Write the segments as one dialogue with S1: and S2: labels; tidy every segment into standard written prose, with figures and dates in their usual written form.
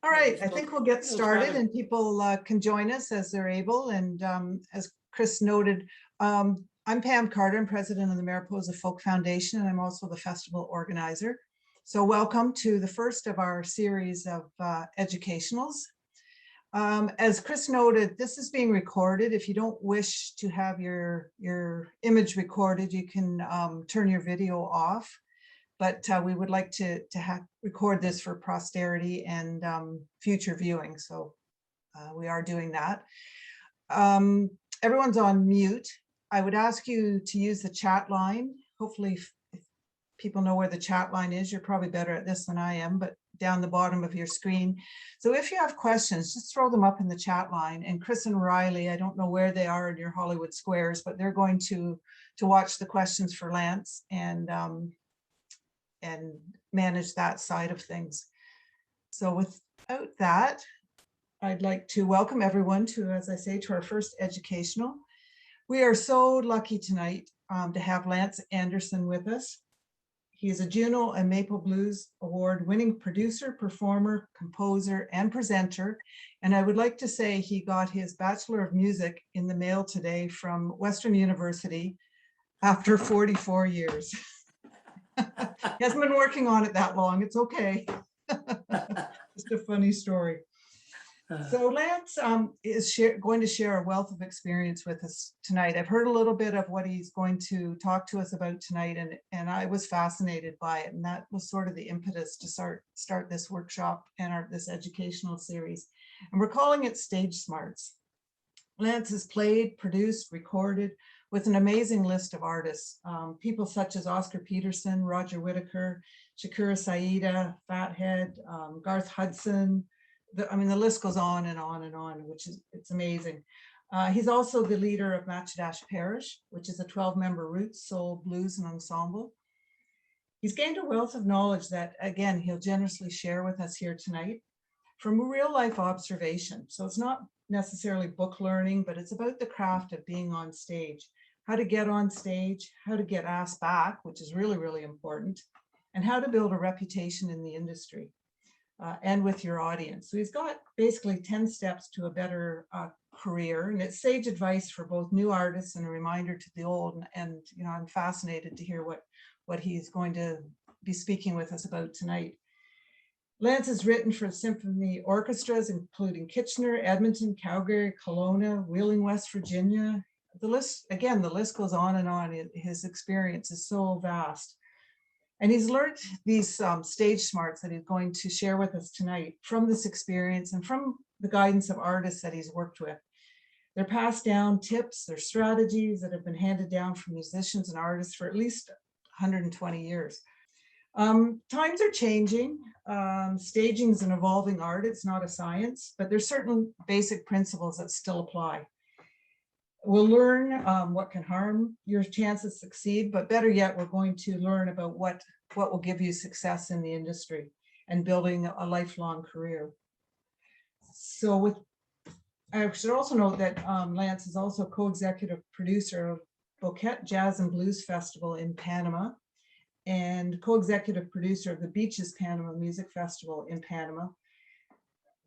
S1: All right, I think we'll get started
S2: try
S1: and people can join us as they're able. And as Chris noted, I'm Pam Carter, I'm president of the Mariposa Folk Foundation, and I'm also the festival organizer. So welcome to the first of our series of educationals. As Chris noted, this is being recorded. If you don't wish to have your image recorded, you can turn your video off. But we would like to record this for posterity and future viewing. So we are doing that. Everyone's on mute. I would ask you to use the chat line. Hopefully if people know where the chat line is. You're probably better at this than I am, but down the bottom of your screen. So if you have questions, just throw them up in the chat line. And Chris and Riley, I don't know where they are in your Hollywood squares, but they're going to watch the questions for Lance and manage that side of things. So without that, I'd like to welcome everyone to, as I say, to our first educational. We are so lucky tonight to have Lance Anderson with us. He is a Juno and Maple Blues award-winning producer, performer, composer, and presenter. And I would like to say he got his Bachelor of Music in the mail today from Western University after 44 years. He hasn't been working on it that long. It's okay. Just a funny story. So Lance is going to share a wealth of experience with us tonight. I've heard a little bit of what he's going to talk to us about tonight, and I was fascinated by it. And that was sort of the impetus to start this workshop and this educational series. And we're calling it Stage Smarts. Lance has played, produced, recorded with an amazing list of artists, people such as Oscar Peterson, Roger Whittaker, Shakira Saida, Fathead, Garth Hudson. I mean, the list goes on and on and on, it's amazing. He's also the leader of Matchdash Parish, which is a 12-member roots, soul, blues, and ensemble. He's gained a wealth of knowledge that, again, he'll generously share with us here tonight from real life observation. So it's not necessarily book learning, but it's about the craft of being on stage, how to get on stage, how to get asked back, which is really, really important, and how to build a reputation in the industry and with your audience. So he's got basically 10 steps to a better career, and it's sage advice for both new artists and a reminder to the old. And you know, I'm fascinated to hear what he's going to be speaking with us about tonight. Lance has written for symphony orchestras, including Kitchener, Edmonton, Calgary, Kelowna, Wheeling, West Virginia. The list goes on and on. His experience is so vast. And he's learned these stage smarts that he's going to share with us tonight from this experience and from the guidance of artists that he's worked with. They're passed down tips, they're strategies that have been handed down from musicians and artists for at least 120 years. Times are changing. Staging is an evolving art. It's not a science, but there's certain basic principles that still apply. We'll learn what can harm your chances to succeed, but better yet, we're going to learn about what will give you success in the industry and building a lifelong career. So I should also note that Lance is also co-executive producer of Bouquet Jazz and Blues Festival in Panama and co-executive producer of the Beaches Panama Music Festival in Panama.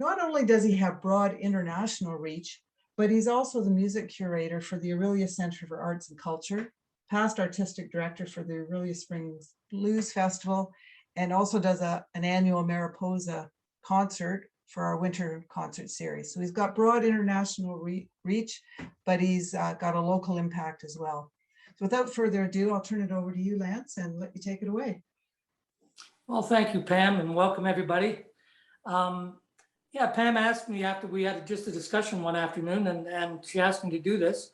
S1: Not only does he have broad international reach, but he's also the music curator for the Aurelia Center for Arts and Culture, past artistic director for the Aurelia Springs Blues Festival, and also does an annual Mariposa concert for our winter concert series. So he's got broad international reach, but he's got a local impact as well. So without further ado, I'll turn it over to you, Lance, and let you take it away.
S2: Well, thank you, Pam, and welcome everybody. Yeah, Pam asked me after we had just a discussion one afternoon, and she asked me to do this.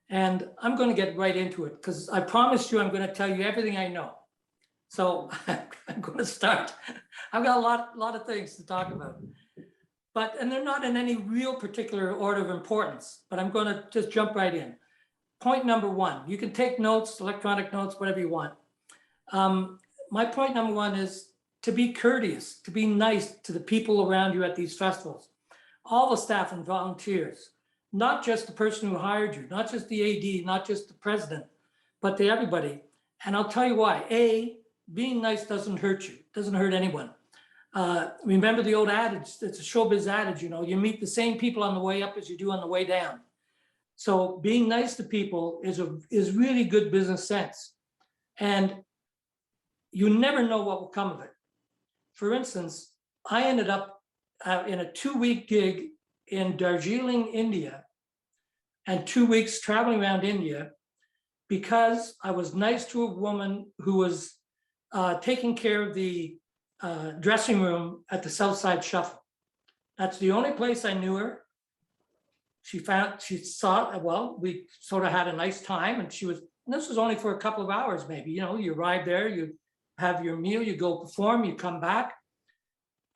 S2: And I'm going to get right into it because I promised you I'm going to tell you everything I know. So I'm going to start. I've got a lot of things to talk about, and they're not in any real particular order of importance, but I'm going to just jump right in. Point number one, you can take notes, electronic notes, whatever you want. My point number one is to be courteous, to be nice to the people around you at these festivals, all the staff and volunteers, not just the person who hired you, not just the AD, not just the president, but to everybody. And I'll tell you why. A, being nice doesn't hurt you, doesn't hurt anyone. Remember the old adage, it's a showbiz adage, you know, you meet the same people on the way up as you do on the way down. So being nice to people is really good business sense. And you never know what will come of it. For instance, I ended up in a 2-week gig in Darjeeling, India, and 2 weeks traveling around India because I was nice to a woman who was taking care of the dressing room at the Southside Shuffle. That's the only place I knew her. She saw, well, we sort of had a nice time, and this was only for a couple of hours, maybe, you know, you arrive there, you have your meal, you go perform, you come back.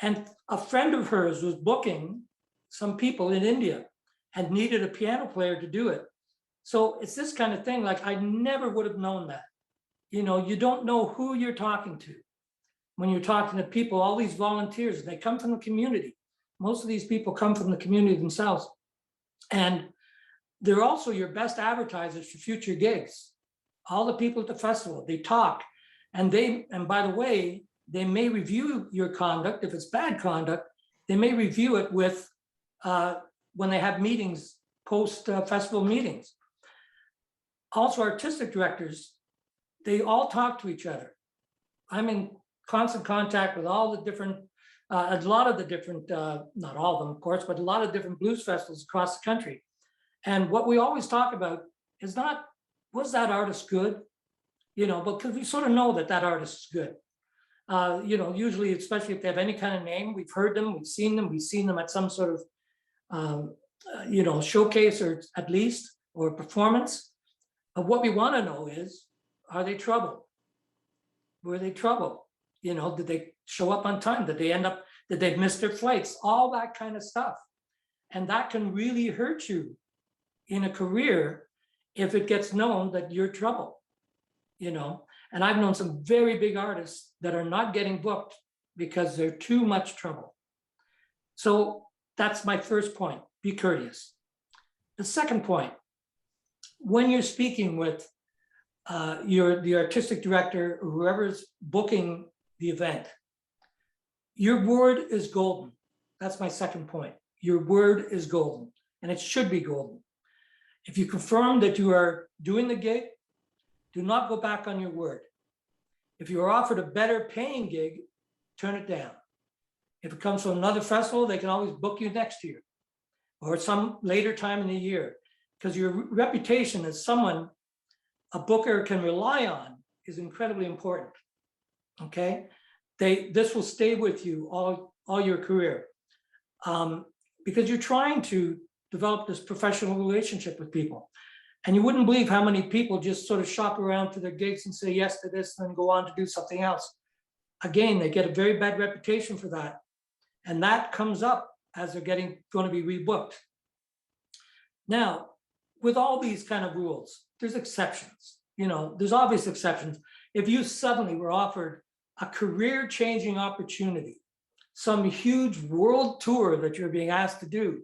S2: And a friend of hers was booking some people in India and needed a piano player to do it. So it's this kind of thing, like I never would have known that. You know, you don't know who you're talking to when you're talking to people, all these volunteers, they come from the community. Most of these people come from the community themselves. And they're also your best advertisers for future gigs. All the people at the festival, they talk, and by the way, they may review your conduct. If it's bad conduct, they may review it with when they have meetings, post festival meetings. Also, artistic directors, they all talk to each other. I'm in constant contact with all the different, a lot of the different, not all of them, of course, but a lot of different blues festivals across the country. And what we always talk about is not, was that artist good? You know, because we sort of know that artist is good. You know, usually, especially if they have any kind of name, we've heard them, we've seen them at some sort of, you know, showcase or at least, or performance. But what we want to know is, are they trouble? Were they trouble? You know, did they show up on time? Did they miss their flights? All that kind of stuff. And that can really hurt you in a career if it gets known that you're trouble, you know. And I've known some very big artists that are not getting booked because they're too much trouble. So that's my first point, be courteous. The second point, when you're speaking with the artistic director or whoever's booking the event, your word is golden. That's my second point. Your word is golden, and it should be golden. If you confirm that you are doing the gig, do not go back on your word. If you are offered a better paying gig, turn it down. If it comes from another festival, they can always book you next year or some later time in the year, because your reputation as someone a booker can rely on is incredibly important. Okay, this will stay with you all your career, because you're trying to develop this professional relationship with people. And you wouldn't believe how many people just sort of shop around to their gigs and say yes to this and then go on to do something else. Again, they get a very bad reputation for that. And that comes up as they're going to be rebooked. Now, with all these kind of rules, there's exceptions. You know, there's obvious exceptions. If you suddenly were offered a career-changing opportunity, some huge world tour that you're being asked to do,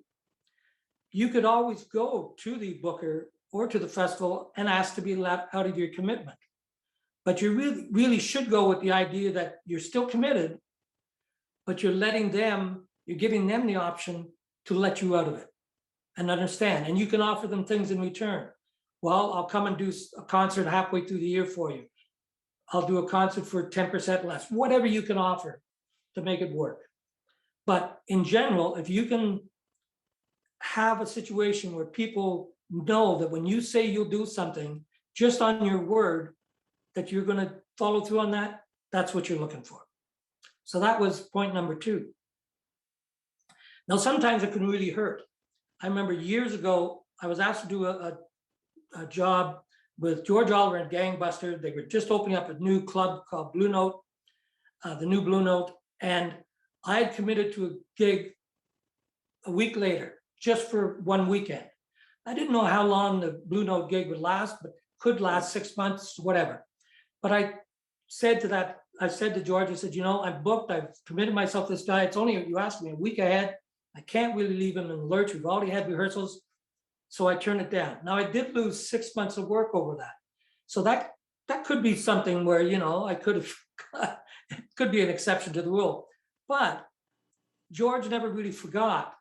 S2: you could always go to the booker or to the festival and ask to be let out of your commitment. But you really should go with the idea that you're still committed, but you're giving them the option to let you out of it and understand. And you can offer them things in return. Well, I'll come and do a concert halfway through the year for you. I'll do a concert for 10% less, whatever you can offer to make it work. But in general, if you can have a situation where people know that when you say you'll do something just on your word, that you're going to follow through on that, that's what you're looking for. So that was point number 2. Now, sometimes it can really hurt. I remember years ago, I was asked to do a job with George Oliver and Gangbuster. They were just opening up a new club called Blue Note, the new Blue Note. And I had committed to a gig a week later, just for one weekend. I didn't know how long the Blue Note gig would last, but could last 6 months, whatever. But I said to George, I said, you know, I'm booked. I've committed myself to this guy. It's only, you asked me, a week ahead. I can't really leave him in the lurch. We've already had rehearsals. So I turned it down. Now, I did lose 6 months of work over that. So that could be something where, you know, I could have, it could be an exception to the rule. But George never really forgot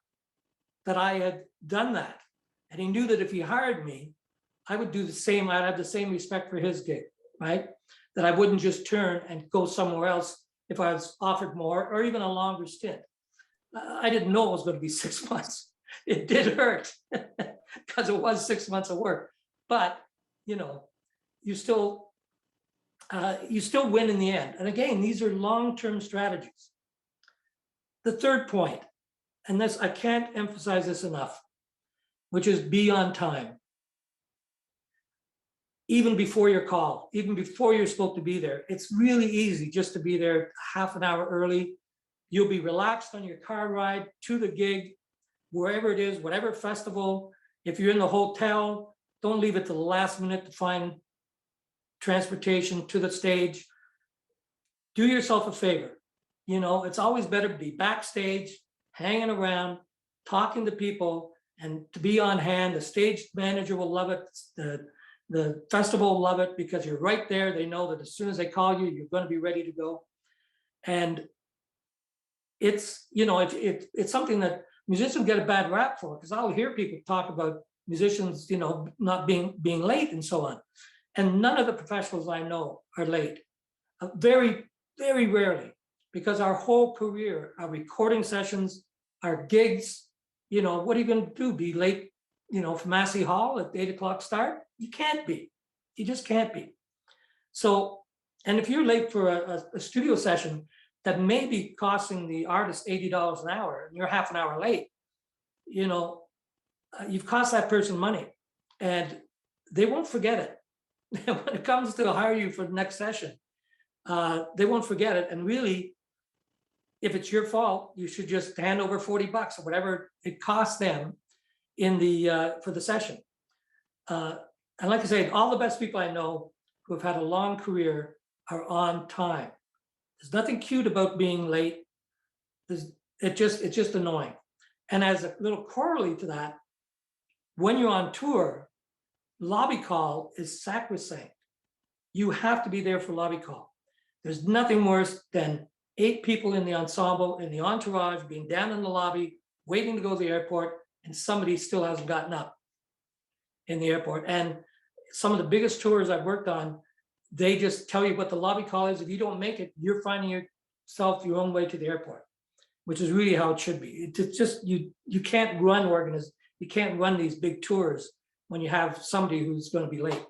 S2: that I had done that. And he knew that if he hired me, I would do the same. I'd have the same respect for his gig, right? That I wouldn't just turn and go somewhere else if I was offered more or even a longer stint. I didn't know it was going to be 6 months. It did hurt because it was 6 months of work. But, you know, you still win in the end. And again, these are long-term strategies. The third point, and this, I can't emphasize this enough, which is be on time. Even before your call, even before you're supposed to be there. It's really easy just to be there half an hour early. You'll be relaxed on your car ride to the gig, wherever it is, whatever festival. If you're in the hotel, don't leave it to the last minute to find transportation to the stage. Do yourself a favor. You know, it's always better to be backstage, hanging around, talking to people, and to be on hand. The stage manager will love it. The festival will love it because you're right there. They know that as soon as they call you, you're going to be ready to go. And it's, you know, it's something that musicians get a bad rap for, because I'll hear people talk about musicians, you know, not being late and so on. And none of the professionals I know are late. Very, very rarely, because our whole career, our recording sessions, our gigs, you know, what are you going to do? Be late, you know, for Massey Hall at 8 o'clock start? You can't be. You just can't be. So, and if you're late for a studio session that may be costing the artist $80 an hour, and you're half an hour late, you know, you've cost that person money, and they won't forget it. When it comes to hire you for the next session, they won't forget it. And really, if it's your fault, you should just hand over $40 or whatever it costs them in the for the session. And like I say, all the best people I know who have had a long career are on time. There's nothing cute about being late. It's just annoying. And as a little corollary to that, when you're on tour, lobby call is sacrosanct. You have to be there for lobby call. There's nothing worse than 8 people in the ensemble, in the entourage, being down in the lobby, waiting to go to the airport, and somebody still hasn't gotten up in the airport. And some of the biggest tours I've worked on, they just tell you what the lobby call is. If you don't make it, you're finding yourself your own way to the airport, which is really how it should be. It's just, you can't you can't run these big tours when you have somebody who's going to be late.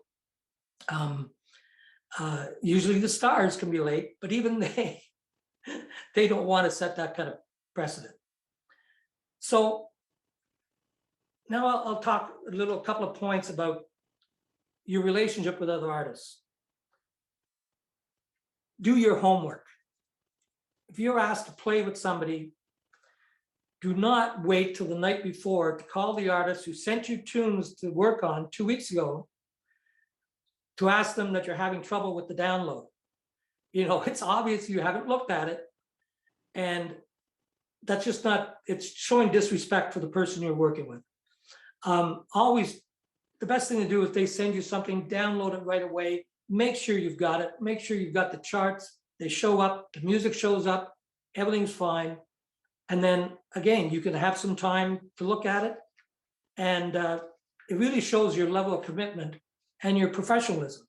S2: Usually the stars can be late, but even they don't want to set that kind of precedent. So now I'll talk a couple of points about your relationship with other artists. Do your homework. If you're asked to play with somebody, do not wait till the night before to call the artist who sent you tunes to work on 2 weeks ago to ask them that you're having trouble with the download. You know, it's obvious you haven't looked at it, and that's just not, it's showing disrespect for the person you're working with. Always, the best thing to do if they send you something, download it right away. Make sure you've got it. Make sure you've got the charts. They show up, the music shows up, everything's fine. And then again, you can have some time to look at it. And it really shows your level of commitment and your professionalism.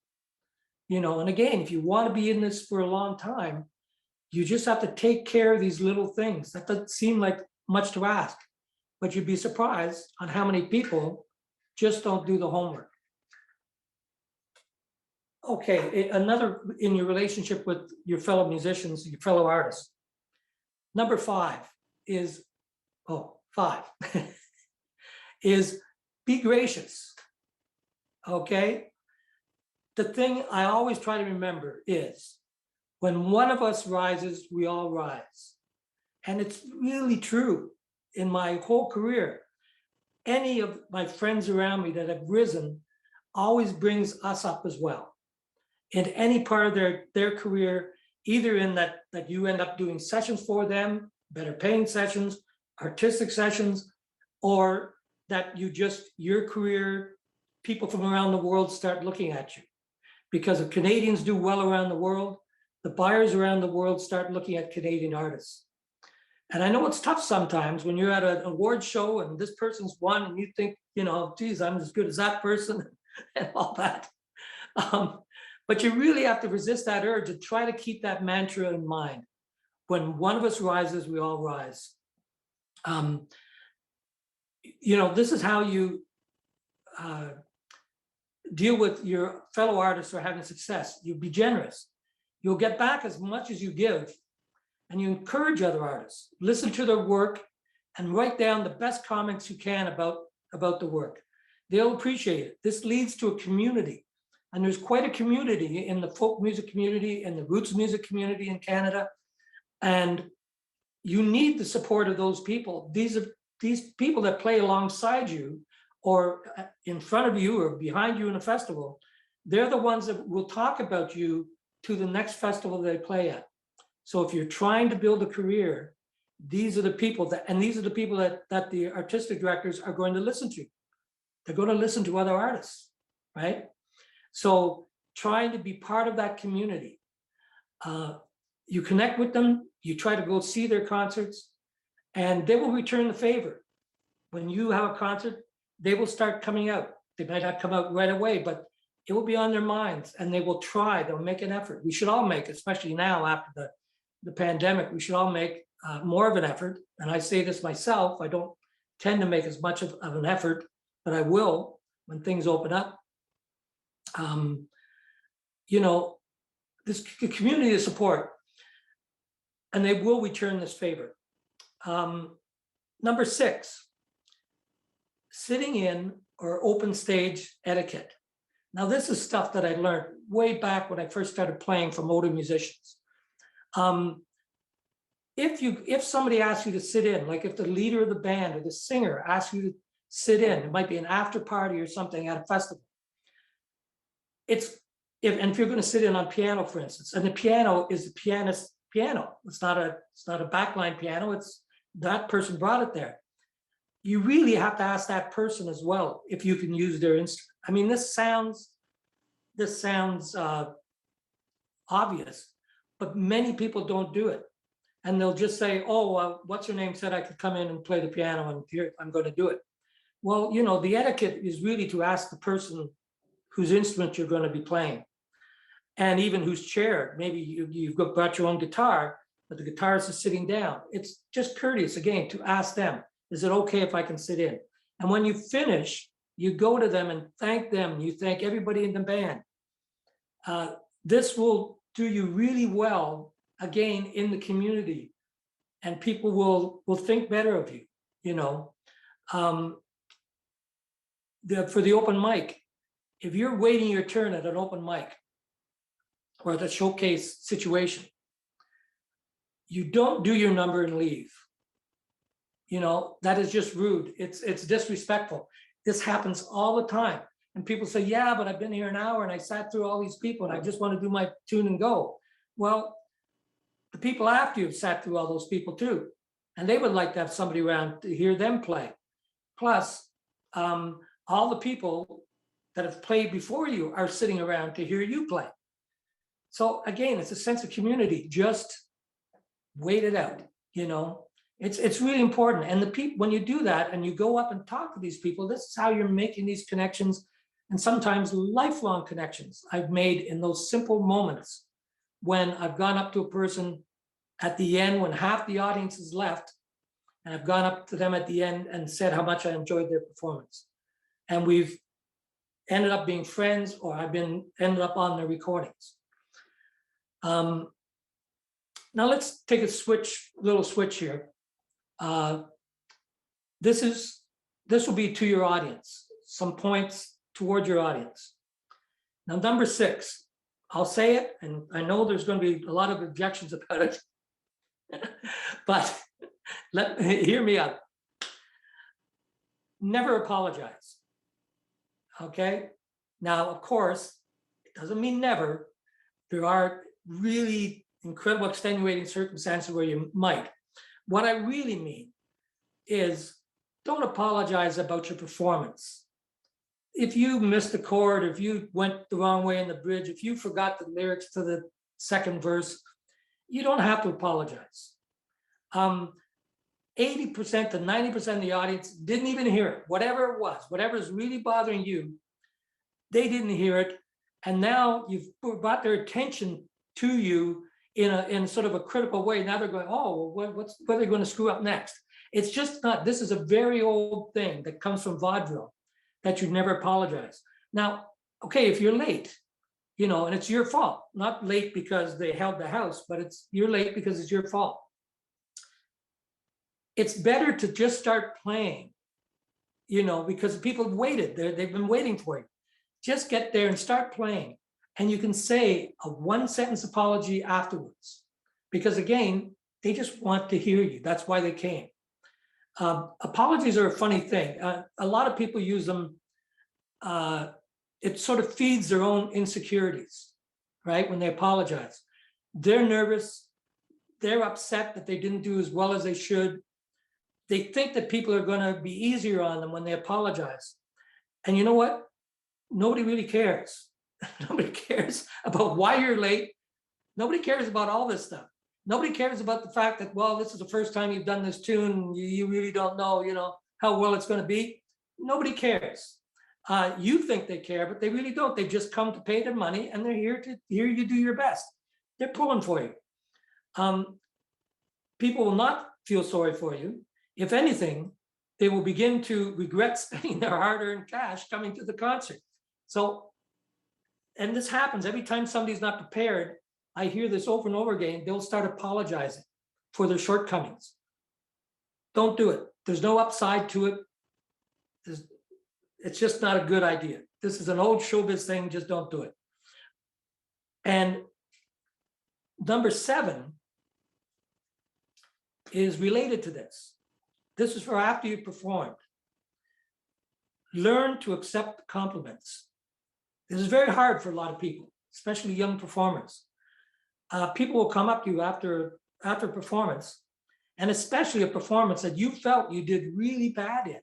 S2: You know, and again, if you want to be in this for a long time, you just have to take care of these little things. That doesn't seem like much to ask, but you'd be surprised on how many people just don't do the homework. Okay, another in your relationship with your fellow musicians, your fellow artists. Number 5 is, is be gracious, okay? The thing I always try to remember is when one of us rises, we all rise. And it's really true in my whole career. Any of my friends around me that have risen always brings us up as well. In any part of their career, either in that you end up doing sessions for them, better paying sessions, artistic sessions, or that your career, people from around the world start looking at you. Because if Canadians do well around the world, the buyers around the world start looking at Canadian artists. And I know it's tough sometimes when you're at an award show and this person's won and you think, geez, I'm as good as that person and all that. But you really have to resist that urge to try to keep that mantra in mind. When one of us rises, we all rise. This is how you deal with your fellow artists who are having success. You be generous. You'll get back as much as you give, and you encourage other artists. Listen to their work and write down the best comments you can about the work. They'll appreciate it. This leads to a community. And there's quite a community in the folk music community and the roots music community in Canada. And you need the support of those people. These people that play alongside you or in front of you or behind you in a festival, they're the ones that will talk about you to the next festival they play at. So if you're trying to build a career, these are the people that the artistic directors are going to listen to. They're going to listen to other artists, right? So trying to be part of that community. You connect with them, you try to go see their concerts, and they will return the favor. When you have a concert, they will start coming out. They might not come out right away, but it will be on their minds and they will try, they'll make an effort. We should all make, especially now after the pandemic, we should all make more of an effort. And I say this myself, I don't tend to make as much of an effort, but I will when things open up. This community of support, and they will return this favor. Number 6, sitting in or open stage etiquette. Now, this is stuff that I learned way back when I first started playing for motor musicians. If somebody asks you to sit in, like if the leader of the band or the singer asks you to sit in, it might be an after party or something at a festival. If you're going to sit in on piano, for instance, and the piano is the pianist's piano, it's not a backline piano, it's that person brought it there. You really have to ask that person as well if you can use their instrument. I mean, this sounds obvious, but many people don't do it. And they'll just say, oh, what's her name said I could come in and play the piano, and here I'm going to do it. Well, the etiquette is really to ask the person whose instrument you're going to be playing, and even whose chair. Maybe you've brought your own guitar, but the guitarist is sitting down. It's just courteous, again, to ask them, is it okay if I can sit in? And when you finish, you go to them and thank them. You thank everybody in the band. This will do you really well, again, in the community, and people will think better of you, for the open mic, if you're waiting your turn at an open mic or the showcase situation, you don't do your number and leave. That is just rude. It's disrespectful. This happens all the time. And people say, yeah, but I've been here an hour and I sat through all these people and I just want to do my tune and go. Well, the people after you have sat through all those people too. And they would like to have somebody around to hear them play. Plus, all the people that have played before you are sitting around to hear you play. So again, it's a sense of community. Just wait it out, It's really important. And the people, when you do that and you go up and talk to these people, this is how you're making these connections, and sometimes lifelong connections I've made in those simple moments when I've gone up to a person at the end when half the audience is left, and I've gone up to them at the end and said how much I enjoyed their performance. And we've ended up being friends, or ended up on their recordings. Now let's take a little switch here. This will be to your audience, some points toward your audience. Now, number 6, I'll say it, and I know there's going to be a lot of objections about it, but hear me out. Never apologize. Okay? Now, of course, it doesn't mean never. There are really incredible extenuating circumstances where you might. What I really mean is don't apologize about your performance. If you missed a chord, if you went the wrong way in the bridge, if you forgot the lyrics to the second verse, you don't have to apologize. 80% to 90% of the audience didn't even hear it. Whatever it was, whatever is really bothering you, they didn't hear it. And now you've brought their attention to you in sort of a critical way. Now they're going, oh, what are they going to screw up next? It's just not, this is a very old thing that comes from vaudeville, that you never apologize. Now, okay, if you're late, and it's your fault, not late because they held the house, but you're late because it's your fault. It's better to just start playing, because people have waited. They've been waiting for you. Just get there and start playing. And you can say a one-sentence apology afterwards. Because again, they just want to hear you. That's why they came. Apologies are a funny thing. A lot of people use them. It sort of feeds their own insecurities, right? When they apologize. They're nervous. They're upset that they didn't do as well as they should. They think that people are going to be easier on them when they apologize. And you know what? Nobody really cares. Nobody cares about why you're late. Nobody cares about all this stuff. Nobody cares about the fact that, well, this is the first time you've done this tune. You really don't know, how well it's going to be. Nobody cares. You think they care, but they really don't. They just come to pay their money, and they're here to hear you do your best. They're pulling for you. People will not feel sorry for you. If anything, they will begin to regret spending their hard-earned cash coming to the concert. So, and this happens every time somebody's not prepared. I hear this over and over again. They'll start apologizing for their shortcomings. Don't do it. There's no upside to it. It's just not a good idea. This is an old showbiz thing. Just don't do it. And number 7 is related to this. This is for after you've performed. Learn to accept compliments. This is very hard for a lot of people, especially young performers. People will come up to you after performance, and especially a performance that you felt you did really bad in.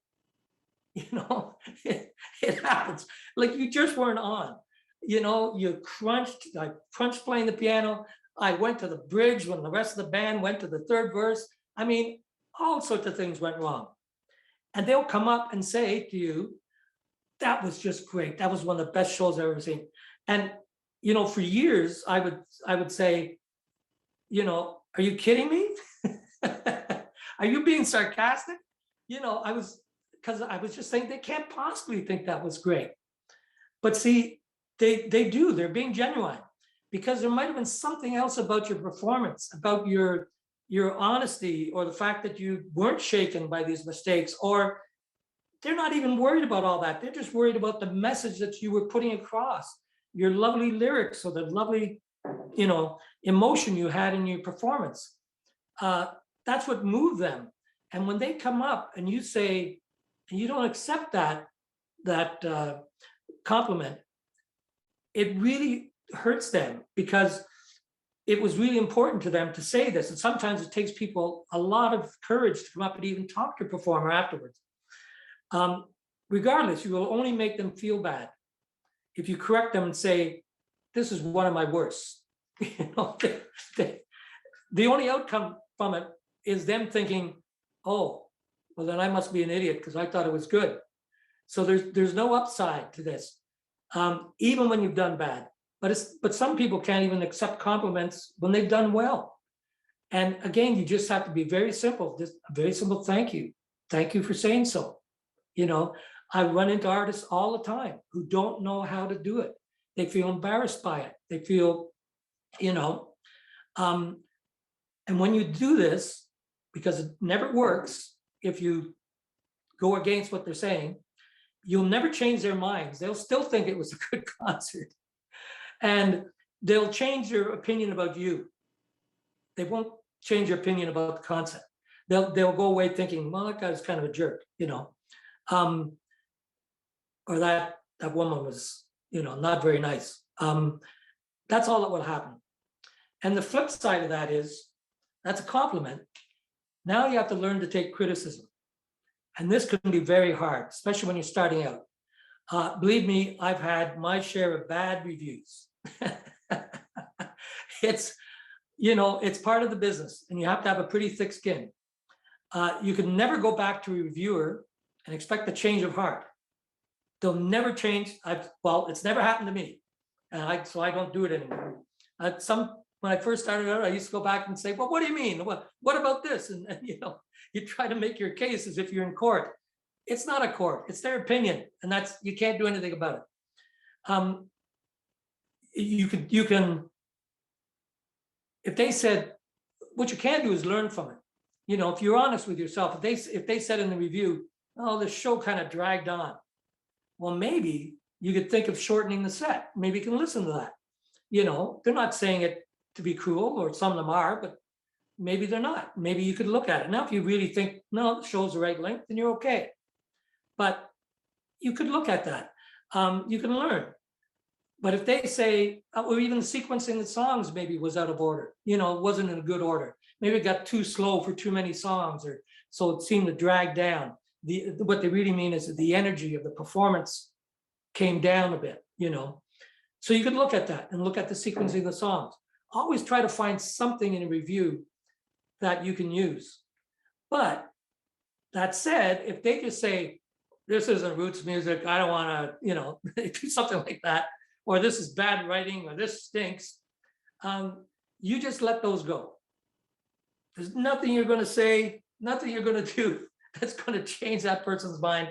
S2: It happens. Like you just weren't on. You crunched. I crunched playing the piano. I went to the bridge when the rest of the band went to the third verse. I mean, all sorts of things went wrong. And they'll come up and say to you, that was just great. That was one of the best shows I've ever seen. And, for years, I would say, are you kidding me? Are you being sarcastic? Because I was just saying they can't possibly think that was great. But see, they do. They're being genuine, because there might have been something else about your performance, about your honesty, or the fact that you weren't shaken by these mistakes, or they're not even worried about all that. They're just worried about the message that you were putting across, your lovely lyrics, or the lovely, emotion you had in your performance. That's what moved them. And when they come up and you say, and you don't accept that compliment, it really hurts them, because it was really important to them to say this. And sometimes it takes people a lot of courage to come up and even talk to a performer afterwards. Regardless, you will only make them feel bad if you correct them and say, this is one of my worst. The only outcome from it is them thinking, oh, well, then I must be an idiot because I thought it was good. So there's no upside to this, even when you've done bad. But some people can't even accept compliments when they've done well. And again, you just have to be very simple. Just a very simple thank you. Thank you for saying so. I run into artists all the time who don't know how to do it. They feel embarrassed by it. They feel, and when you do this, because it never works, if you go against what they're saying, you'll never change their minds. They'll still think it was a good concert. And they'll change their opinion about you. They won't change their opinion about the concept. They'll go away thinking, well, that guy's kind of a jerk, or that woman was, not very nice. That's all that will happen. And the flip side of that is, that's a compliment. Now you have to learn to take criticism. And this can be very hard, especially when you're starting out. Believe me, I've had my share of bad reviews. It's part of the business, and you have to have a pretty thick skin. You can never go back to a reviewer and expect a change of heart. They'll never change. Well, it's never happened to me, and so I don't do it anymore. When I first started out, I used to go back and say, "Well, what do you mean? What about this?" And you try to make your case as if you're in court. It's not a court. It's their opinion, and you can't do anything about it. You can, if they said, what you can do is learn from it. If you're honest with yourself, if they said in the review, "Oh, the show kind of dragged on," well, maybe you could think of shortening the set. Maybe you can listen to that. They're not saying it to be cruel, or some of them are, but maybe they're not. Maybe you could look at it. Now, if you really think, no, the show's the right length, then you're okay. But you could look at that. You can learn. But if they say, or even sequencing the songs maybe was out of order, it wasn't in a good order. Maybe it got too slow for too many songs, or so it seemed to drag down. What they really mean is that the energy of the performance came down a bit, So you could look at that and look at the sequencing of the songs. Always try to find something in a review that you can use. But that said, if they just say, "This isn't roots music, I don't want to, do something like that," or "This is bad writing," or "This stinks," you just let those go. There's nothing you're going to say, nothing you're going to do that's going to change that person's mind.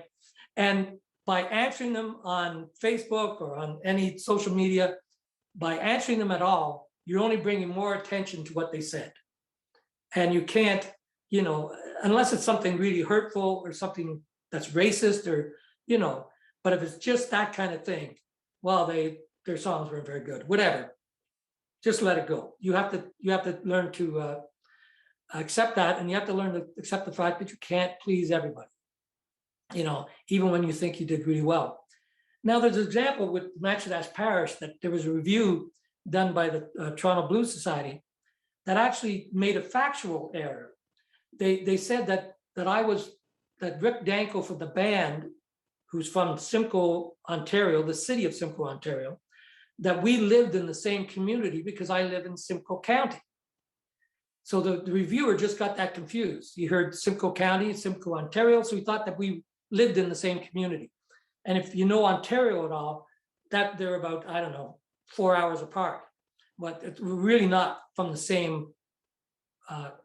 S2: And by answering them on Facebook or on any social media, by answering them at all, you're only bringing more attention to what they said. And you can't, unless it's something really hurtful or something that's racist, or, but if it's just that kind of thing, well, their songs weren't very good, whatever. Just let it go. You have to learn to accept that, and you have to learn to accept the fact that you can't please everybody. Even when you think you did really well. Now, there's an example with Matchadash Parish that there was a review done by the Toronto Blues Society that actually made a factual error. They said that Rick Danko for the band, who's from Simcoe, Ontario, the city of Simcoe, Ontario, that we lived in the same community because I live in Simcoe County. So the reviewer just got that confused. He heard Simcoe County, Simcoe, Ontario, so he thought that we lived in the same community. And if you know Ontario at all, that they're about, 4 hours apart, but it's really not from the same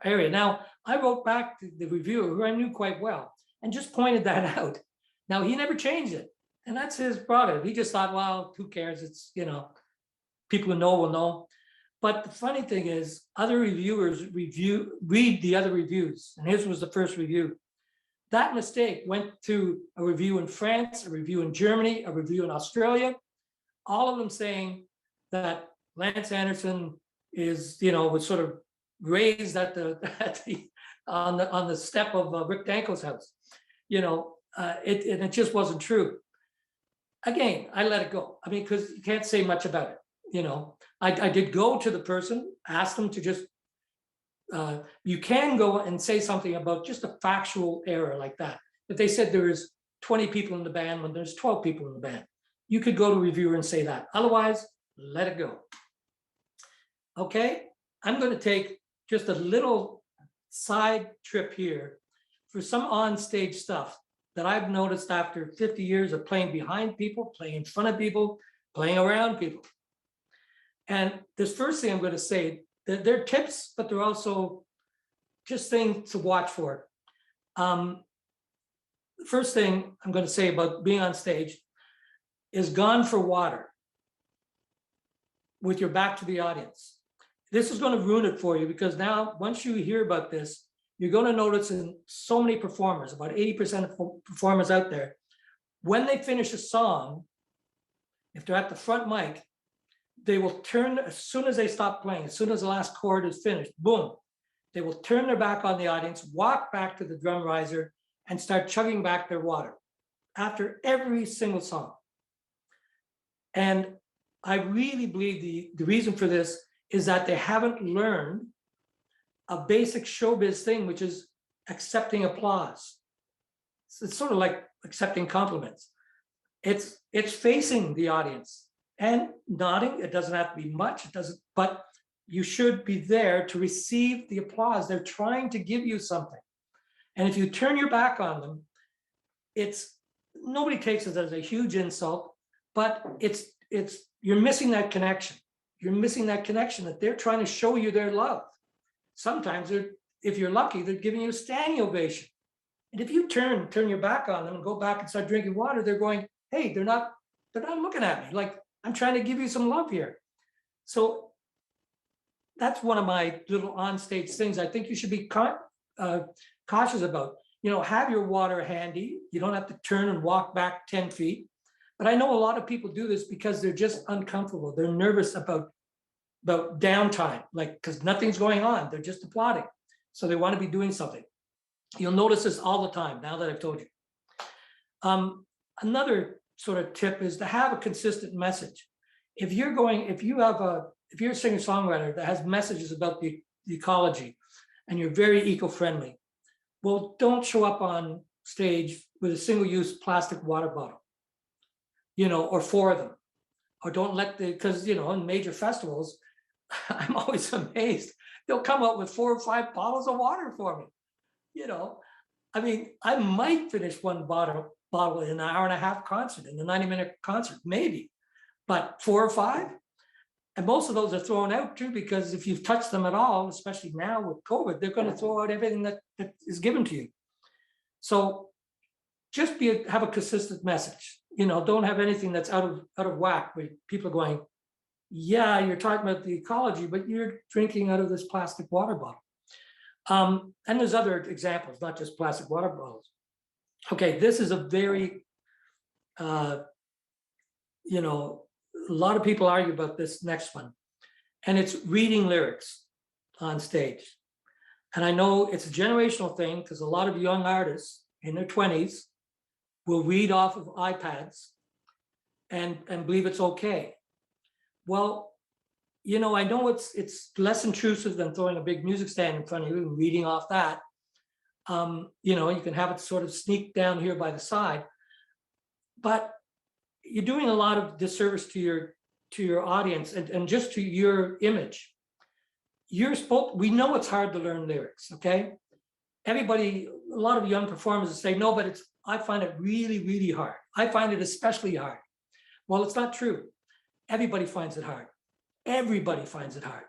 S2: area. Now, I wrote back to the reviewer, who I knew quite well, and just pointed that out. Now, he never changed it, and that's his prerogative. He just thought, well, who cares? It's, people who know will know. But the funny thing is, other reviewers read the other reviews, and his was the first review. That mistake went to a review in France, a review in Germany, a review in Australia, all of them saying that Lance Anderson is, was sort of raised on the step of Rick Danko's house. It just wasn't true. Again, I let it go. Because you can't say much about it. I did go to the person, ask them to just, you can go and say something about just a factual error like that. If they said there is 20 people in the band when there's 12 people in the band, you could go to a reviewer and say that. Otherwise, let it go. Okay, I'm going to take just a little side trip here for some on-stage stuff that I've noticed after 50 years of playing behind people, playing in front of people, playing around people. And this first thing I'm going to say, they're tips, but they're also just things to watch for. The first thing I'm going to say about being on stage is gone for water with your back to the audience. This is going to ruin it for you, because now once you hear about this, you're going to notice in so many performers, about 80% of performers out there, when they finish a song, if they're at the front mic, they will turn, as soon as they stop playing, as soon as the last chord is finished, boom, they will turn their back on the audience, walk back to the drum riser, and start chugging back their water after every single song. And I really believe the reason for this is that they haven't learned a basic showbiz thing, which is accepting applause. It's sort of like accepting compliments. It's facing the audience and nodding. It doesn't have to be much, but you should be there to receive the applause. They're trying to give you something. And if you turn your back on them, nobody takes it as a huge insult, but you're missing that connection. You're missing that connection that they're trying to show you their love. Sometimes if you're lucky, they're giving you a standing ovation. And if you turn your back on them and go back and start drinking water, they're going, hey, they're not looking at me. Like, I'm trying to give you some love here. So that's one of my little on-stage things I think you should be cautious about. Have your water handy. You don't have to turn and walk back 10 feet. But I know a lot of people do this because they're just uncomfortable. They're nervous about downtime, like, because nothing's going on. They're just applauding. So they want to be doing something. You'll notice this all the time now that I've told you. Another sort of tip is to have a consistent message. If you're a singer-songwriter that has messages about the ecology and you're very eco-friendly, well, don't show up on stage with a single-use plastic water bottle, or 4 of them. Or don't because, in major festivals, I'm always amazed. They'll come out with 4 or 5 bottles of water for me. I mean, I might finish one bottle in an hour-and-a-half concert, in a 90-minute concert, maybe, but 4 or 5? And most of those are thrown out too, because if you've touched them at all, especially now with COVID, they're going to throw out everything that is given to you. So just have a consistent message. Don't have anything that's out of whack, where people are going, yeah, you're talking about the ecology, but you're drinking out of this plastic water bottle. And there's other examples, not just plastic water bottles. Okay, this is a very, a lot of people argue about this next one, and it's reading lyrics on stage. And I know it's a generational thing, because a lot of young artists in their 20s will read off of iPads and believe it's okay. Well, I know it's less intrusive than throwing a big music stand in front of you and reading off that. You can have it sort of sneak down here by the side, but you're doing a lot of disservice to your audience and just to your image. We know it's hard to learn lyrics, okay? A lot of young performers say, no, but I find it really, really hard. I find it especially hard. Well, it's not true. Everybody finds it hard. Everybody finds it hard.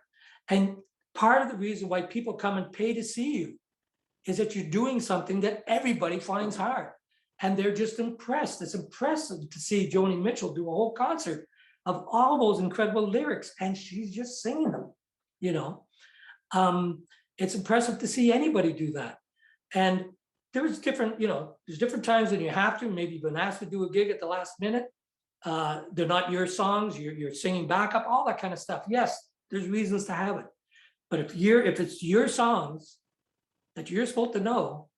S2: And part of the reason why people come and pay to see you is that you're doing something that everybody finds hard. And they're just impressed. It's impressive to see Joni Mitchell do a whole concert of all those incredible lyrics, and she's just singing them, It's impressive to see anybody do that. And there's different times when you have to. Maybe you've been asked to do a gig at the last minute. They're not your songs, you're singing backup, all that kind of stuff. Yes, there's reasons to have it. But if it's your songs that you're supposed to know,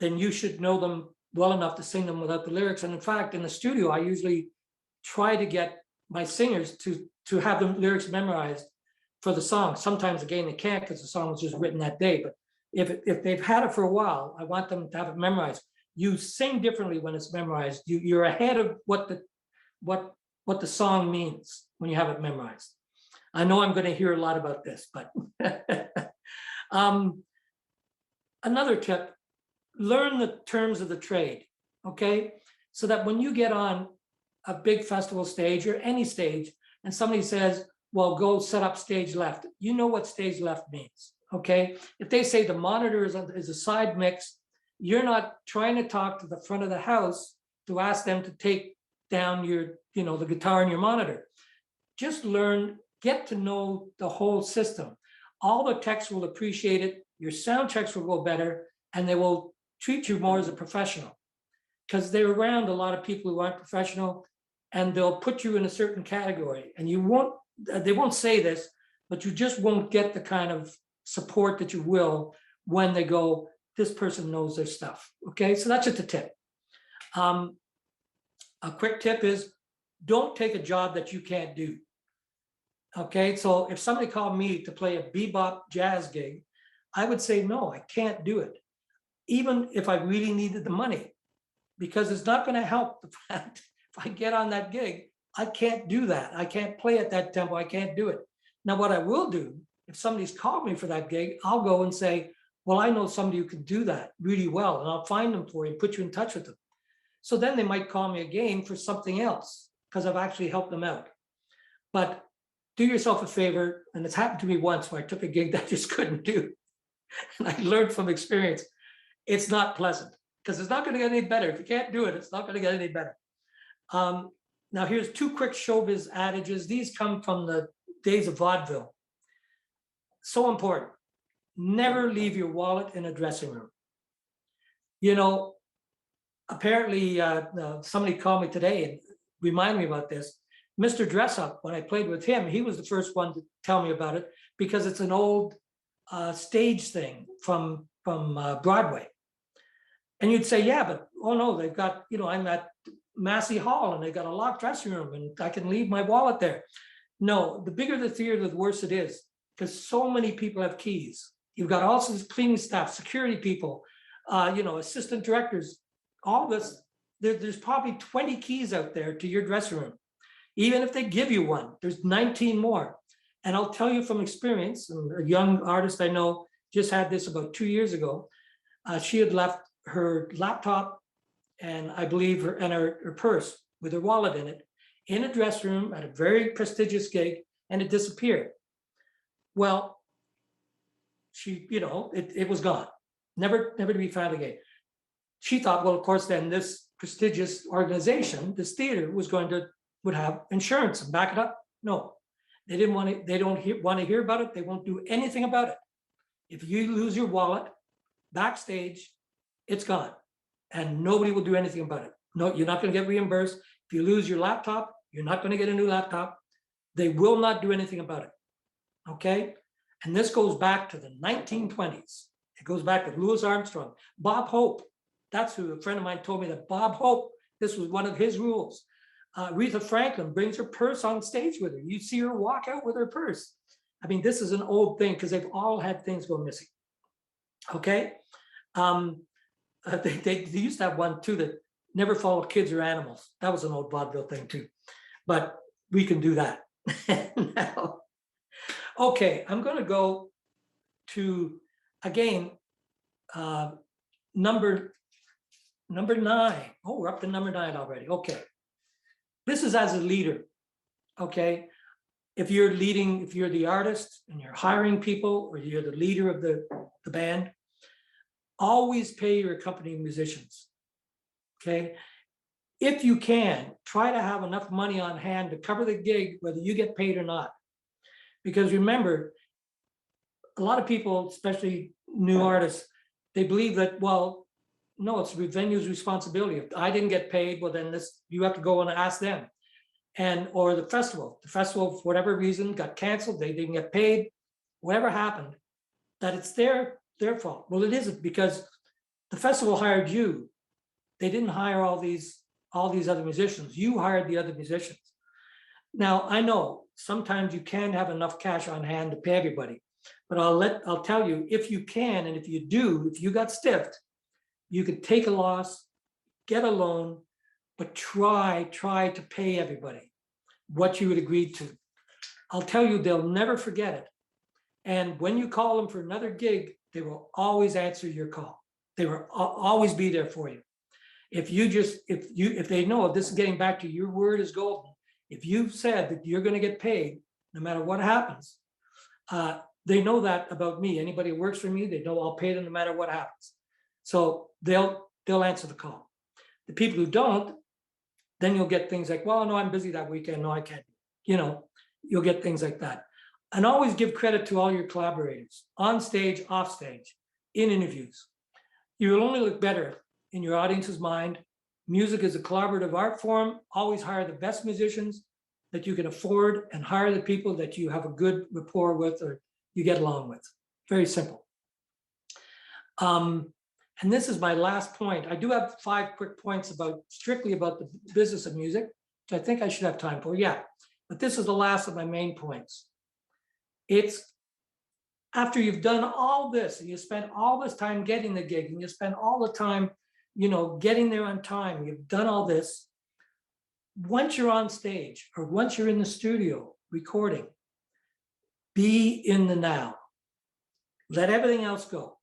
S2: then you should know them well enough to sing them without the lyrics. And in fact, in the studio, I usually try to get my singers to have the lyrics memorized for the song. Sometimes, again, they can't because the song was just written that day. But if they've had it for a while, I want them to have it memorized. You sing differently when it's memorized. You're ahead of what the song means when you have it memorized. I know I'm going to hear a lot about this, but another tip: learn the terms of the trade. Okay, so that when you get on a big festival stage or any stage, and somebody says, "Well, go set up stage left," you know what stage left means. Okay, if they say the monitor is a side mix, you're not trying to talk to the front of the house to ask them to take down the guitar in your monitor. Just get to know the whole system. All the techs will appreciate it. Your sound checks will go better, and they will treat you more as a professional, because they're around a lot of people who aren't professional, and they'll put you in a certain category. And they won't say this, but you just won't get the kind of support that you will when they go, this person knows their stuff. Okay, so that's just a tip. A quick tip is, don't take a job that you can't do. Okay, so if somebody called me to play a bebop jazz gig, I would say, no, I can't do it, even if I really needed the money, because it's not going to help the fact if I get on that gig, I can't do that. I can't play at that tempo. I can't do it. Now, what I will do, if somebody's called me for that gig, I'll go and say, Well, I know somebody who can do that really well, and I'll find them for you, put you in touch with them. So then they might call me again for something else because I've actually helped them out. But do yourself a favor, and it's happened to me once where I took a gig that I just couldn't do. And I learned from experience, it's not pleasant because it's not going to get any better. If you can't do it, it's not going to get any better. Now here's two quick showbiz adages. These come from the days of vaudeville. So important. Never leave your wallet in a dressing room. You know, apparently somebody called me today and reminded me about this. Mr. Dress Up, when I played with him, he was the first one to tell me about it because it's an old stage thing from Broadway. And you'd say, yeah, but oh no, they've got, you know, I'm at Massey Hall and they've got a locked dressing room and I can leave my wallet there. No, the bigger the theater, the worse it is because so many people have keys. You've got also cleaning staff, security people, you know, assistant directors, all this. There's probably 20 keys out there to your dressing room. Even if they give you one, there's 19 more. And I'll tell you from experience, and a young artist I know just had this about 2 years ago. She had left her laptop and I believe her purse with her wallet in a dress room at a very prestigious gig, and it disappeared. Well, she, you know, it was gone, never to be found again. She thought, well, of course, then this prestigious organization, this theater, would have insurance and back it up. No, they didn't want to. They don't want to hear about it. They won't do anything about it. If you lose your wallet backstage, it's gone, and nobody will do anything about it. No, you're not going to get reimbursed. If you lose your laptop, you're not going to get a new laptop. They will not do anything about it. Okay, and this goes back to the 1920s. It goes back to Louis Armstrong, Bob Hope. That's who a friend of mine told me that Bob Hope. This was one of his rules. Aretha Franklin brings her purse on stage with her. You see her walk out with her purse. I mean, this is an old thing because they've all had things go missing. Okay. They used to have one too that never followed kids or animals. That was an old vaudeville thing too. But we can do that now. Okay, I'm going to go to, again, number 9. Oh, we're up to number 9 already. Okay. This is as a leader, okay? If you're leading, if you're the artist and you're hiring people or you're the leader of the band, always pay your accompanying musicians, okay? If you can, try to have enough money on hand to cover the gig, whether you get paid or not. Because remember, a lot of people, especially new artists, they believe that, well, no, it's the venue's responsibility. If I didn't get paid, well, then you have to go and ask them. Or the festival, for whatever reason, got canceled, they didn't get paid, whatever happened, that it's their fault. Well, it isn't, because the festival hired you. They didn't hire all these other musicians. You hired the other musicians. Now, I know sometimes you can't have enough cash on hand to pay everybody, but I'll tell you, if you can, and if you got stiffed, you could take a loss, get a loan, but try to pay everybody what you had agreed to. I'll tell you, they'll never forget it. And when you call them for another gig, they will always answer your call. They will always be there for you. If they know this is getting back to your word is golden. If you've said that you're going to get paid no matter what happens, they know that about me. Anybody who works for me, they know I'll pay them no matter what happens. So they'll answer the call. The people who don't, then you'll get things like, well, no, I'm busy that weekend. No, I can't. You know, you'll get things like that. And always give credit to all your collaborators, on stage, off stage, in interviews. You'll only look better in your audience's mind. Music is a collaborative art form. Always hire the best musicians that you can afford and hire the people that you have a good rapport with or you get along with. Very simple. And this is my last point. I do have 5 quick points strictly about the business of music, which I think I should have time for. Yeah, but this is the last of my main points. It's after you've done all this and you spent all this time getting the gig and you spend all the time, you know, getting there on time, you've done all this. Once you're on stage or once you're in the studio recording, be in the now. Let everything else go.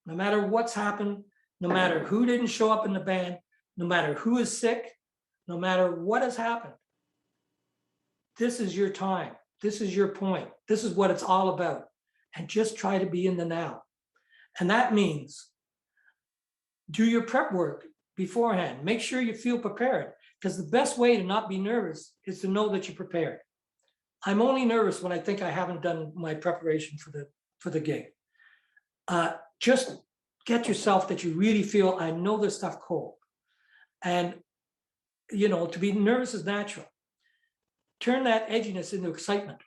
S2: no matter what's happened, no matter who didn't show up in the band, no matter who is sick, no matter what has happened. This is your time. This is your point. This is what it's all about. And just try to be in the now. And that means do your prep work beforehand. Make sure you feel prepared, because the best way to not be nervous is to know that you're prepared. I'm only nervous when I think I haven't done my preparation for the gig. Just get yourself that you really feel, I know this stuff cold. And, you know, to be nervous is natural. Turn that edginess into excitement,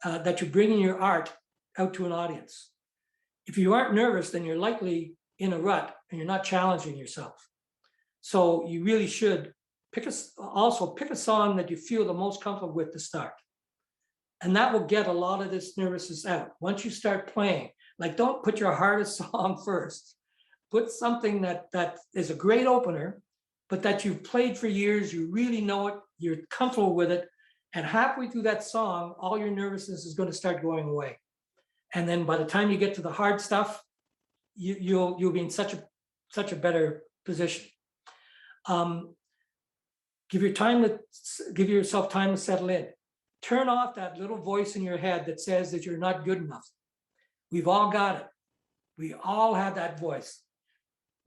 S2: that you're bringing your art out to an audience. If you aren't nervous, then you're likely in a rut and you're not challenging yourself. So you really should pick a song that you feel the most comfortable with to start. And that will get a lot of this nervousness out. Once you start playing, like, don't put your hardest song first. Put something that is a great opener, but that you've played for years, you really know it, you're comfortable with it. And halfway through that song, all your nervousness is going to start going away. And then by the time you get to the hard stuff, you'll be in such a better position. Give yourself time to settle in. Turn off that little voice in your head that says that you're not good enough. We've all got it. We all have that voice.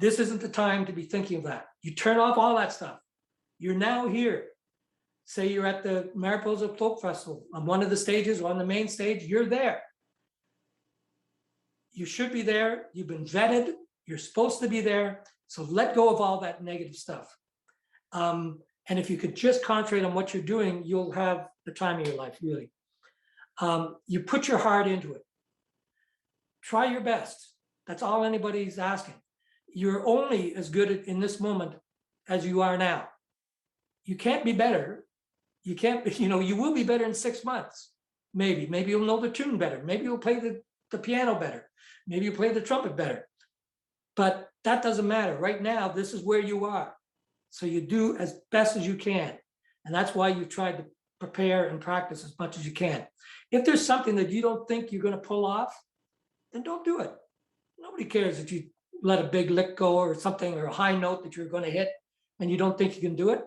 S2: This isn't the time to be thinking of that. You turn off all that stuff. You're now here. Say you're at the Mariposa Folk Festival on one of the stages or on the main stage, you're there. You should be there. You've been vetted. You're supposed to be there. So let go of all that negative stuff. And if you could just concentrate on what you're doing, you'll have the time of your life, really. You put your heart into it. Try your best. That's all anybody's asking. You're only as good in this moment as you are now. You can't be better. You can't, you will be better in 6 months. Maybe you'll know the tune better. Maybe you'll play the piano better. Maybe you play the trumpet better. But that doesn't matter. Right now, this is where you are. So you do as best as you can. And that's why you try to prepare and practice as much as you can. If there's something that you don't think you're going to pull off, then don't do it. Nobody cares if you let a big lick go or something, or a high note that you're going to hit and you don't think you can do it.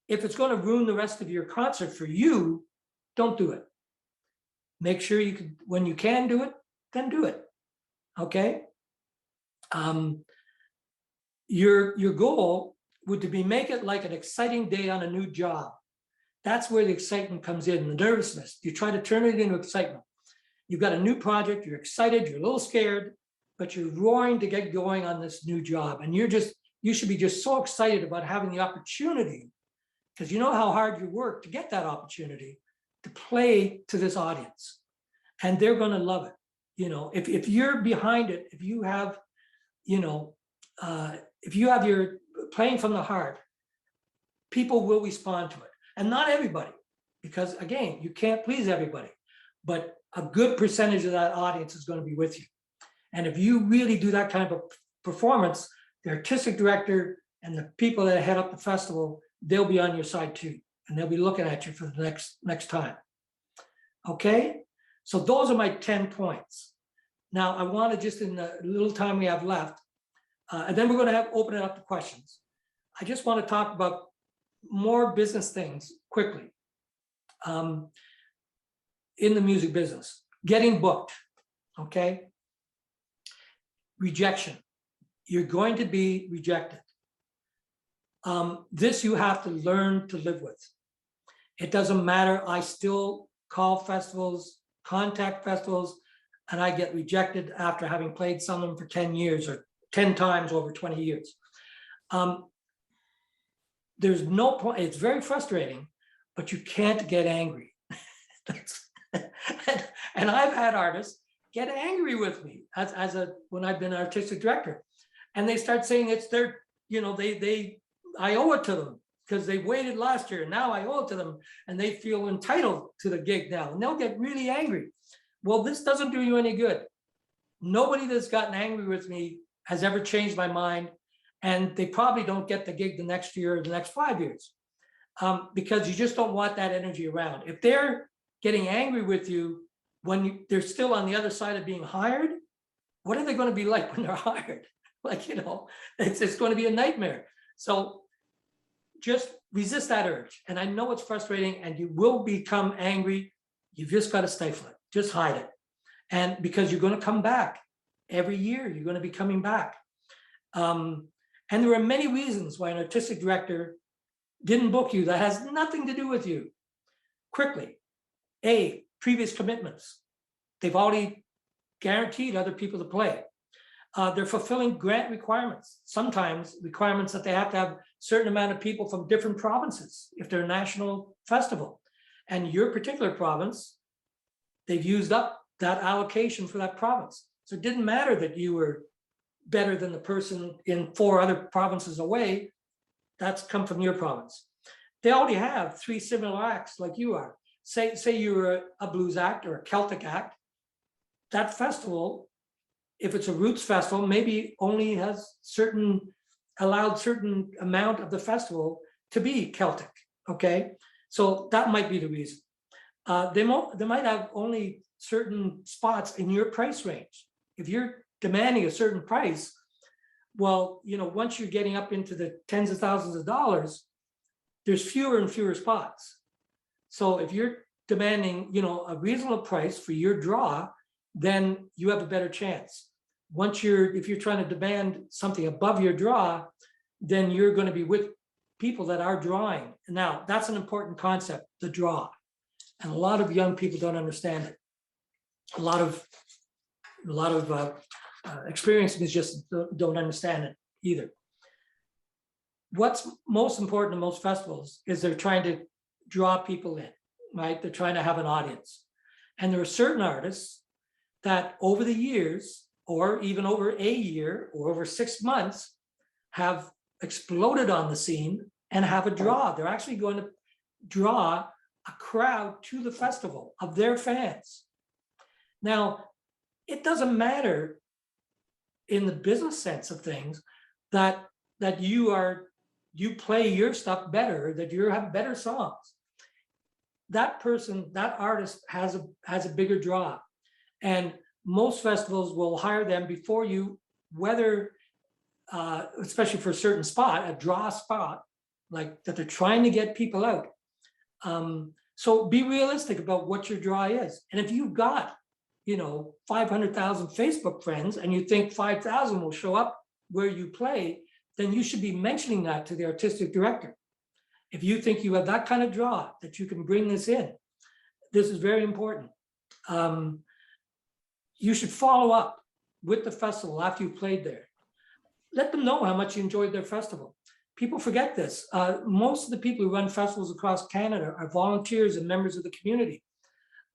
S2: If it's going to ruin the rest of your concert for you, don't do it. Make sure you can, when you can do it, then do it. Okay? Your goal would to be make it like an exciting day on a new job. That's where the excitement comes in, the nervousness. You try to turn it into excitement. You've got a new project, you're excited, you're a little scared, but you're roaring to get going on this new job. And you should be just so excited about having the opportunity, because you know how hard you work to get that opportunity to play to this audience. And they're going to love it. If you're behind it, if you have your playing from the heart, people will respond to it. And not everybody, because again, you can't please everybody, but a good percentage of that audience is going to be with you. And if you really do that kind of a performance, the artistic director and the people that head up the festival, they'll be on your side too. And they'll be looking at you for the next time. Okay? So those are my 10 points. Now I want to, just in the little time we have left, and then we're going to open it up to questions. I just want to talk about more business things quickly. In the music business, getting booked, okay? Rejection. You're going to be rejected. This you have to learn to live with. It doesn't matter. I still call festivals, contact festivals, and I get rejected after having played some of them for 10 years or 10 times over 20 years. There's no point. It's very frustrating, but you can't get angry. And I've had artists get angry with me when I've been artistic director, and they start saying it's their, I owe it to them because they waited last year. Now I owe it to them, and they feel entitled to the gig now, and they'll get really angry. Well, this doesn't do you any good. Nobody that's gotten angry with me has ever changed my mind, and they probably don't get the gig the next year or the next 5 years, because you just don't want that energy around. If they're getting angry with you when they're still on the other side of being hired, what are they going to be like when they're hired? Like, it's going to be a nightmare. So just resist that urge. And I know it's frustrating and you will become angry. You've just got to stifle it. Just hide it. And because you're going to come back every year, you're going to be coming back. And there are many reasons why an artistic director didn't book you that has nothing to do with you. Quickly, previous commitments. They've already guaranteed other people to play. They're fulfilling grant requirements, sometimes requirements that they have to have a certain amount of people from different provinces if they're a national festival. And your particular province, they've used up that allocation for that province. So it didn't matter that you were better than the person in 4 other provinces away. That's come from your province. They already have 3 similar acts like you are. Say you're a blues act or a Celtic act. That festival, if it's a roots festival, maybe only has allowed certain amount of the festival to be Celtic, okay? So that might be the reason. They might have only certain spots in your price range. If you're demanding a certain price, well, once you're getting up into the tens of thousands of dollars, there's fewer and fewer spots. So if you're demanding, a reasonable price for your draw, then you have a better chance. If you're trying to demand something above your draw, then you're going to be with people that are drawing. Now, that's an important concept, the draw. And a lot of young people don't understand it. A lot of experienced musicians don't understand it either. What's most important in most festivals is they're trying to draw people in, right? They're trying to have an audience. And there are certain artists that over the years, or even over a year or over 6 months, have exploded on the scene and have a draw. They're actually going to draw a crowd to the festival of their fans. Now, it doesn't matter in the business sense of things that you play your stuff better, that you have better songs. That person, that artist has a bigger draw. And most festivals will hire them before you, whether, especially for a certain spot, a draw spot, like that they're trying to get people out. So be realistic about what your draw is. And if you've got, 500,000 Facebook friends and you think 5,000 will show up where you play, then you should be mentioning that to the artistic director. If you think you have that kind of draw, that you can bring this in, this is very important. You should follow up with the festival after you played there. Let them know how much you enjoyed their festival. People forget this. Most of the people who run festivals across Canada are volunteers and members of the community.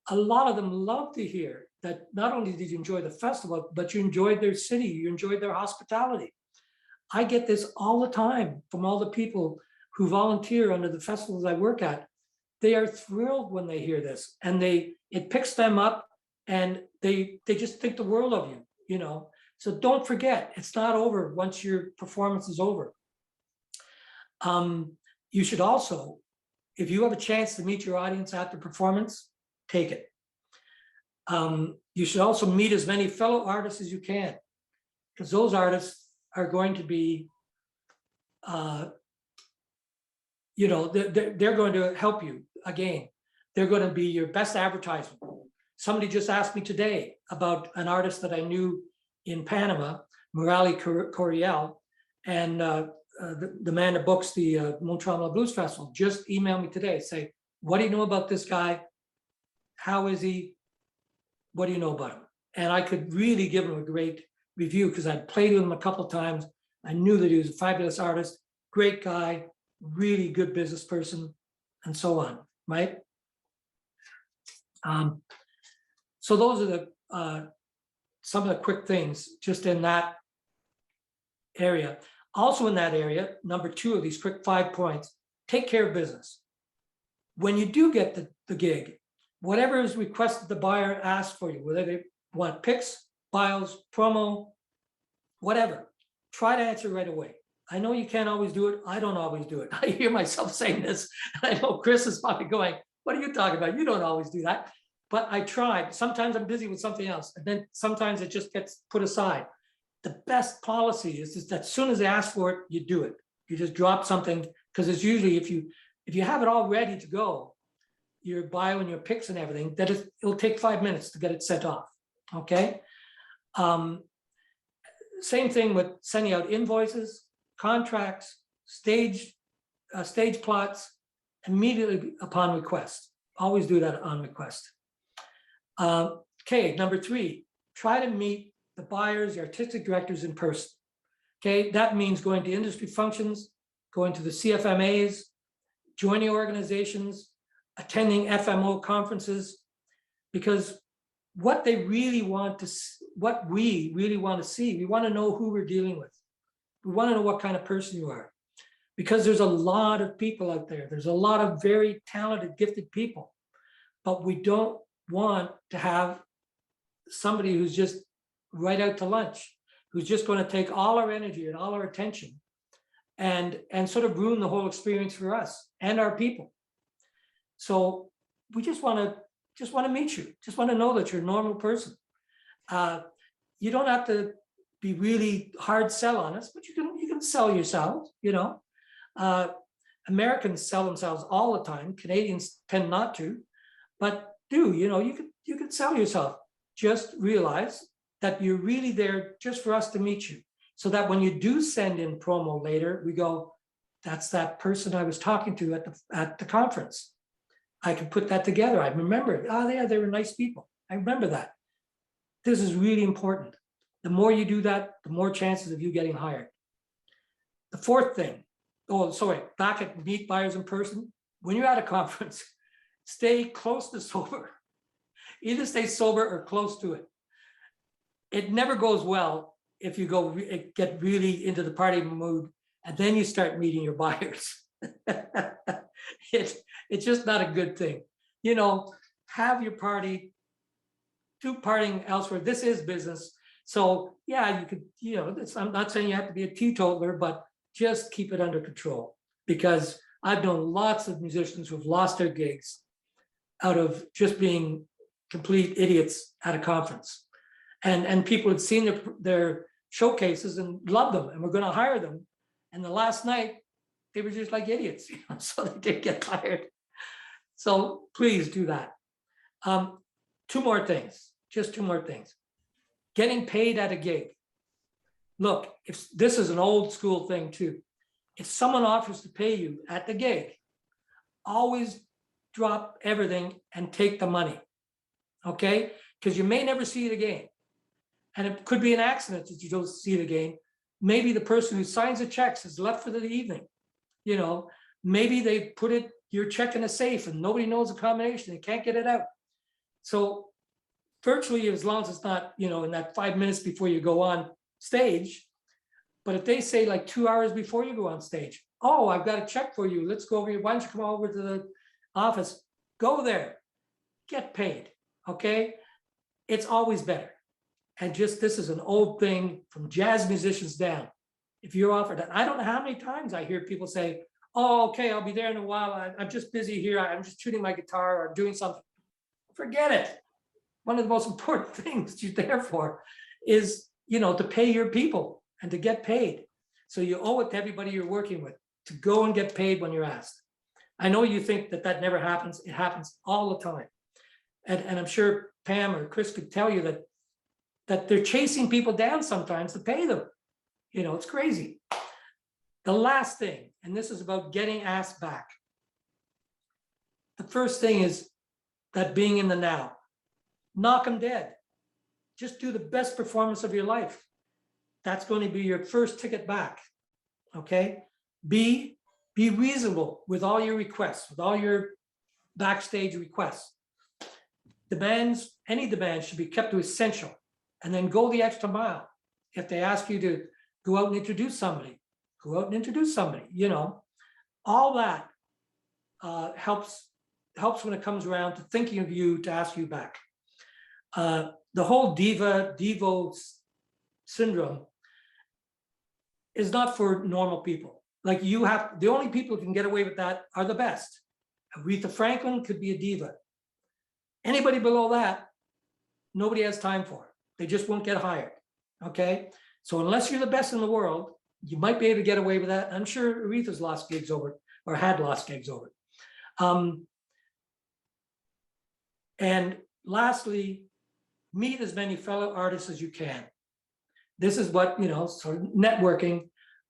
S2: A lot of them love to hear that not only did you enjoy the festival, but you enjoyed their city, you enjoyed their hospitality. I get this all the time from all the people who volunteer under the festivals I work at. They are thrilled when they hear this, and it picks them up, and they just think the world of you, So don't forget, it's not over once your performance is over. You should also, if you have a chance to meet your audience after performance, take it. You should also meet as many fellow artists as you can, because those artists are going to be, they're going to help you again. They're going to be your best advertisement. Somebody just asked me today about an artist that I knew in Panama, Morali Coriel, and the man that books the Montreal Blues Festival just emailed me today, say, what do you know about this guy? How is he? What do you know about him? And I could really give him a great review because I played with him a couple of times. I knew that he was a fabulous artist, great guy, really good business person, and so on, right? So those are some of the quick things just in that area. Also in that area, number 2 of these quick 5 points, take care of business. When you do get the gig, whatever is requested the buyer asks for you, whether they want pics, bios, promo, whatever, try to answer right away. I know you can't always do it. I don't always do it. I hear myself saying this. I know Chris is probably going, what are you talking about? You don't always do that. but I tried. Sometimes I'm busy with something else, and then sometimes it just gets put aside. The best policy is that as soon as they ask for it, you do it. You just drop something, because it's usually, if you have it all ready to go, your bio and your pics and everything, that it'll take 5 minutes to get it sent off. Okay. Same thing with sending out invoices, contracts, stage plots immediately upon request. Always do that on request. Okay, number 3, try to meet the buyers, the artistic directors in person. Okay, that means going to industry functions, going to the CFMAs, joining organizations, attending FMO conferences, because what they really want to, what we really want to see, we want to know who we're dealing with. We want to know what kind of person you are, because there's a lot of people out there. There's a lot of very talented, gifted people, but we don't want to have somebody who's just right out to lunch, who's just going to take all our energy and all our attention and sort of ruin the whole experience for us and our people. So we just want to meet you, just want to know that you're a normal person. You don't have to be really hard sell on us, but you can sell yourselves, you know. Americans sell themselves all the time. Canadians tend not to, but you can sell yourself. Just realize that you're really there just for us to meet you, so that when you do send in promo later, we go, that's that person I was talking to at the conference. I can put that together. I remember, oh yeah, they were nice people. I remember that. This is really important. The more you do that, the more chances of you getting hired. The 4th thing, back at meet buyers in person. When you're at a conference, stay close to sober. Either stay sober or close to it. It never goes well if you get really into the party mood and then you start meeting your buyers. It's just not a good thing. You know, have your party, do partying elsewhere. This is business. So yeah, you could, I'm not saying you have to be a teetotaler, but just keep it under control, because I've known lots of musicians who've lost their gigs out of just being complete idiots at a conference. And people had seen their showcases and loved them and were going to hire them. And the last night, they were just like idiots, so they did get hired. So please do that. 2 more things, just 2 more things. Getting paid at a gig. Look, if this is an old school thing too, if someone offers to pay you at the gig, always drop everything and take the money, okay? Because you may never see it again. And it could be an accident that you don't see it again. Maybe the person who signs the checks has left for the evening. Maybe they put your check in a safe and nobody knows the combination. They can't get it out. So virtually, as long as it's not, in that 5 minutes before you go on stage, but if they say like 2 hours before you go on stage, oh, I've got a check for you. Let's go over here. Why don't you come over to the office? Go there, get paid, okay? It's always better. And this is an old thing from jazz musicians down. If you're offered that, I don't know how many times I hear people say, oh, okay, I'll be there in a while. I'm just busy here. I'm just tuning my guitar or doing something. Forget it. One of the most important things you're there for is, to pay your people and to get paid. So you owe it to everybody you're working with to go and get paid when you're asked. I know you think that never happens. It happens all the time. And I'm sure Pam or Chris could tell you that they're chasing people down sometimes to pay them. It's crazy. The last thing, and this is about getting asked back. The first thing is that being in the now. Knock them dead. Just do the best performance of your life. That's going to be your first ticket back. Okay? Be reasonable with all your requests, with all your backstage requests. Any demands should be kept to essential, and then go the extra mile. If they ask you to go out and introduce somebody, go out and introduce somebody. All that helps when it comes around to thinking of you to ask you back. The whole Devo syndrome is not for normal people. Like the only people who can get away with that are the best. Aretha Franklin could be a diva. Anybody below that, nobody has time for. They just won't get hired. Okay. So unless you're the best in the world, you might be able to get away with that. I'm sure Aretha's lost gigs over it, or had lost gigs over it. And lastly, meet as many fellow artists as you can. This is what, sort of networking,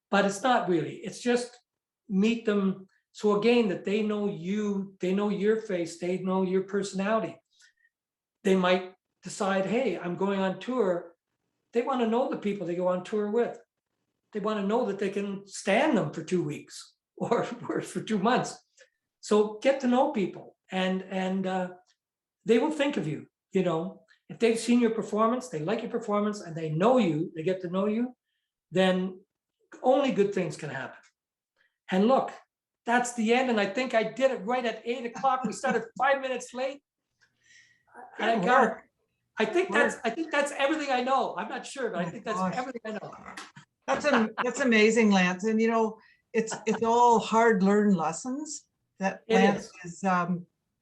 S2: but it's not really. It's just meet them. So again, that they know you, they know your face, they know your personality. They might decide, hey, I'm going on tour. They want to know the people they go on tour with. They want to know that they can stand them for 2 weeks or for 2 months. So get to know people, and they will think of you. If they've seen your performance, they like your performance, and they know you, they get to know you, then only good things can happen. And look, that's the end. And I think I did it right at 8 o'clock. We started 5 minutes late. And I think that's everything I know. I'm not sure, but I think that's everything I know.
S1: That's amazing, Lance. And it's all hard-learned lessons that Lance is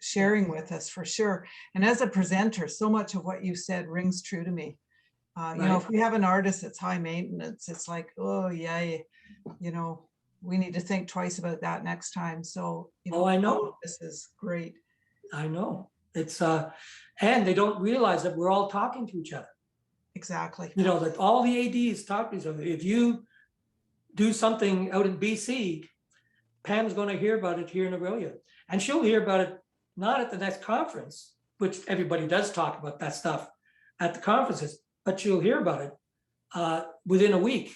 S1: sharing with us, for sure. And as a presenter, so much of what you said rings true to me. If we have an artist that's high maintenance, it's like, oh yeah, we need to think twice about that next time. So
S2: I know
S1: this is great.
S2: I know it's and they don't realize that we're all talking to each other.
S1: Exactly.
S2: That all the ADs talk to each other. If you do something out in BC, Pam's going to hear about it here in Aurelia, and she'll hear about it not at the next conference, which everybody does talk about that stuff at the conferences, but she'll hear about it within a week.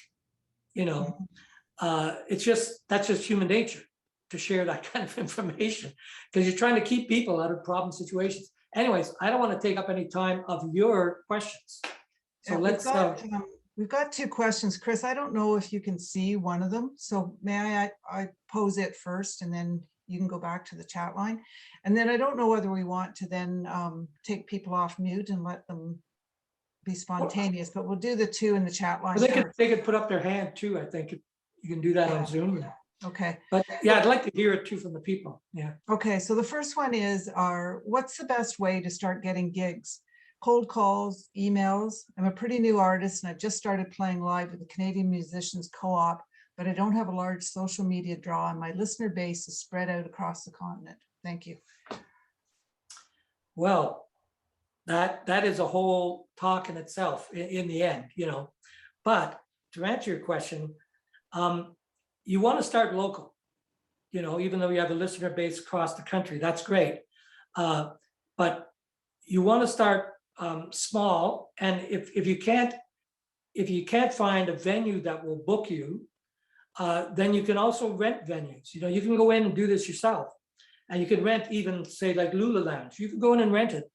S2: That's just human nature to share that kind of information, because you're trying to keep people out of problem situations. Anyways, I don't want to take up any time of your questions. So
S1: we've got 2 questions, Chris. I don't know if you can see one of them. So may I pose it first, and then you can go back to the chat line. And then I don't know whether we want to then take people off mute and let them be spontaneous, but we'll do the 2 in the chat line.
S2: They could put up their hand too. I think you can do that on Zoom.
S1: Okay.
S2: But yeah, I'd like to hear it too from the people. Yeah.
S1: Okay. So the first one is what's the best way to start getting gigs? Cold calls, emails. I'm a pretty new artist, and I've just started playing live with the Canadian Musicians Co-op, but I don't have a large social media draw, and my listener base is spread out across the continent. Thank you.
S2: Well, that is a whole talk in itself in the end, But to answer your question, you want to start local, even though you have a listener base across the country, that's great. But you want to start small, and if you can't find a venue that will book you, then you can also rent venues. You can go in and do this yourself, and you can rent, even say like Lula Lounge. You can go in and rent it,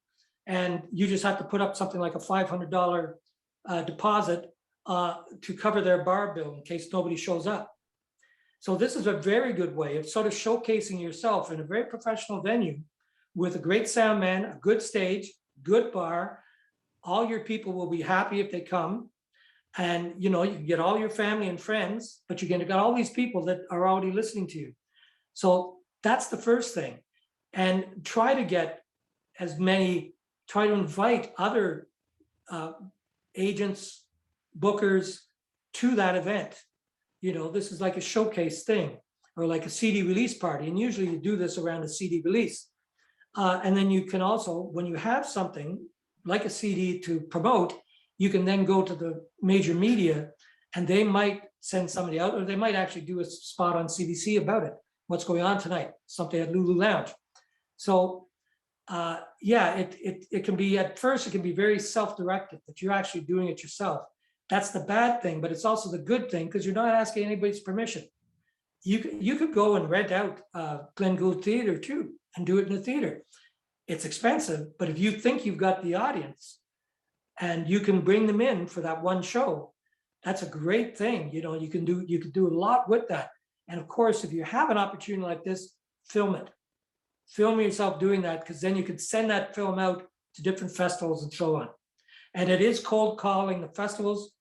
S2: and you just have to put up something like a $500 deposit to cover their bar bill in case nobody shows up. So this is a very good way of sort of showcasing yourself in a very professional venue with a great sound man, a good stage, good bar. All your people will be happy if they come. And you can get all your family and friends, but you're going to get all these people that are already listening to you. So that's the first thing. And try to invite other agents, bookers to that event. This is like a showcase thing, or like a CD release party. And usually you do this around a CD release. And then you can also, when you have something like a CD to promote, you can then go to the major media, and they might send somebody out, or they might actually do a spot on CBC about it. What's going on tonight? Something at Lulu Lounge. So it can be, at first, it can be very self-directed, that you're actually doing it yourself. That's the bad thing, but it's also the good thing, because you're not asking anybody's permission. You could go and rent out Glen Gould Theatre too, and do it in the theater. It's expensive, but if you think you've got the audience and you can bring them in for that one show, that's a great thing. You can do a lot with that. And of course, if you have an opportunity like this, film it. Film yourself doing that, because then you can send that film out to different festivals and so on. And it is cold calling the festivals.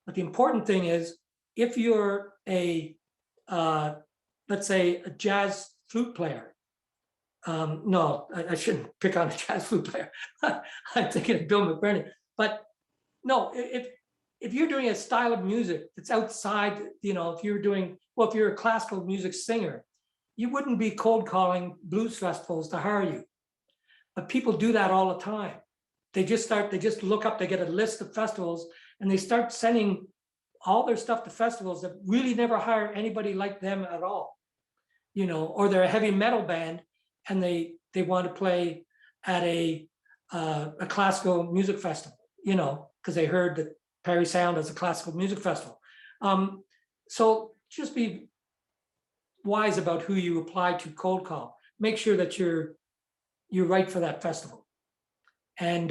S2: But the important thing is, if you're let's say a jazz flute player, No, I shouldn't pick on a jazz flute player. I'm thinking of Bill McBurney. But no, if you're doing a style of music that's outside, if you're doing, well, if you're a classical music singer, you wouldn't be cold calling blues festivals to hire you. But people do that all the time. They just look up, they get a list of festivals, and they start sending all their stuff to festivals that really never hire anybody like them at all. Or they're a heavy metal band and they want to play at a classical music festival, because they heard that Perry Sound is a classical music festival. So just be wise about who you apply to cold call. Make sure that you're right for that festival. And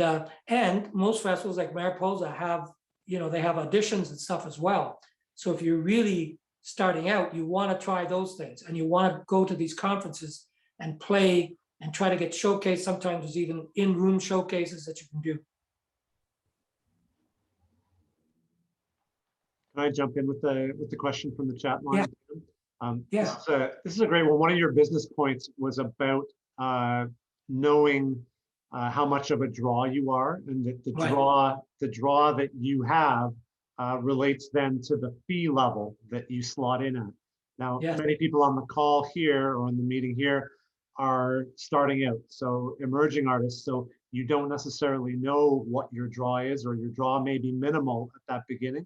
S2: most festivals like Mariposa have, they have auditions and stuff as well. So if you're really starting out, you want to try those things, and you want to go to these conferences and play and try to get showcased. Sometimes there's even in-room showcases that you can do.
S3: Can I jump in with the question from the chat line?
S2: Yeah.
S3: This is a great one. One of your business points was about knowing how much of a draw you are, and that the draw that you have relates then to the fee level that you slot in at. Now, many people on the call here or on the meeting here are starting out, so emerging artists. So you don't necessarily know what your draw is, or your draw may be minimal at that beginning.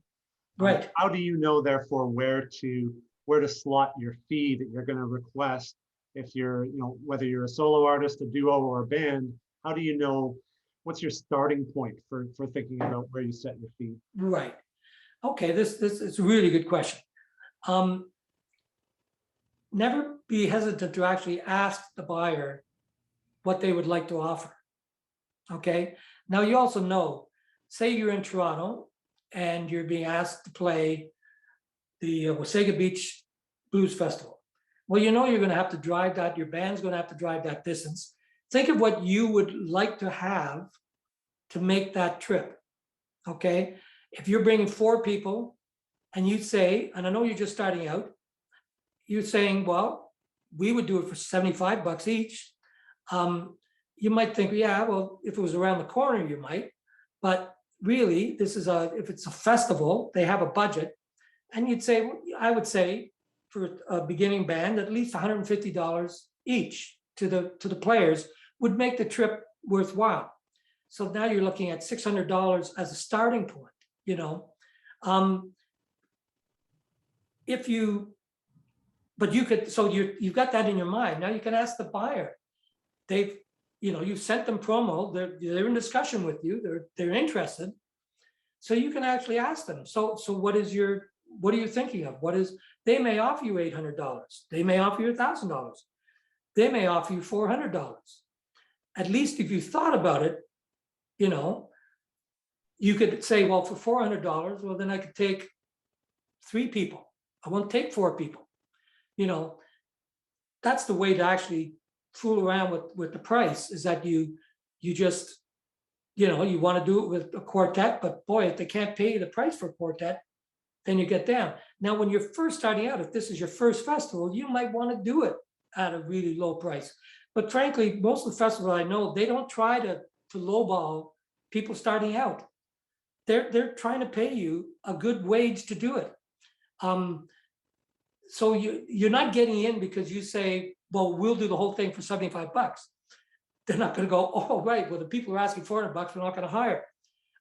S2: Right.
S3: How do you know, therefore, where to slot your fee that you're going to request? If you're, whether you're a solo artist, a duo, or a band, how do you know, what's your starting point for thinking about where you set your fee?
S2: Right. Okay, this is a really good question. Never be hesitant to actually ask the buyer what they would like to offer. Okay. Now you also know, say you're in Toronto and you're being asked to play the Wasaga Beach Blues Festival. Well, you're going to have to drive that, your band's going to have to drive that distance. Think of what you would like to have to make that trip, okay? If you're bringing 4 people and you say, and I know you're just starting out, you're saying, well, we would do it for $75 each. You might think, yeah, well, if it was around the corner, you might, but really, this is if it's a festival, they have a budget, and you'd say, I would say, for a beginning band, at least $150 each to the players would make the trip worthwhile. So now you're looking at $600 as a starting point, but you could, so you've got that in your mind. Now you can ask the buyer. You've sent them promo, they're in discussion with you, they're interested. So you can actually ask them, so what are you thinking of? They may offer you $800. They may offer you $1,000. They may offer you $400. At least if you thought about it, you could say, well, for $400, well, then I could take 3 people. I won't take 4 people. That's the way to actually fool around with the price, is that you just, you want to do it with a quartet, but boy, if they can't pay you the price for a quartet, then you get down. Now, when you're first starting out, if this is your first festival, you might want to do it at a really low price. But frankly, most of the festivals I know, they don't try to lowball people starting out. They're trying to pay you a good wage to do it. So you're not getting in because you say, well, we'll do the whole thing for $75. They're not going to go, oh, right, well, the people are asking $400, we're not going to hire.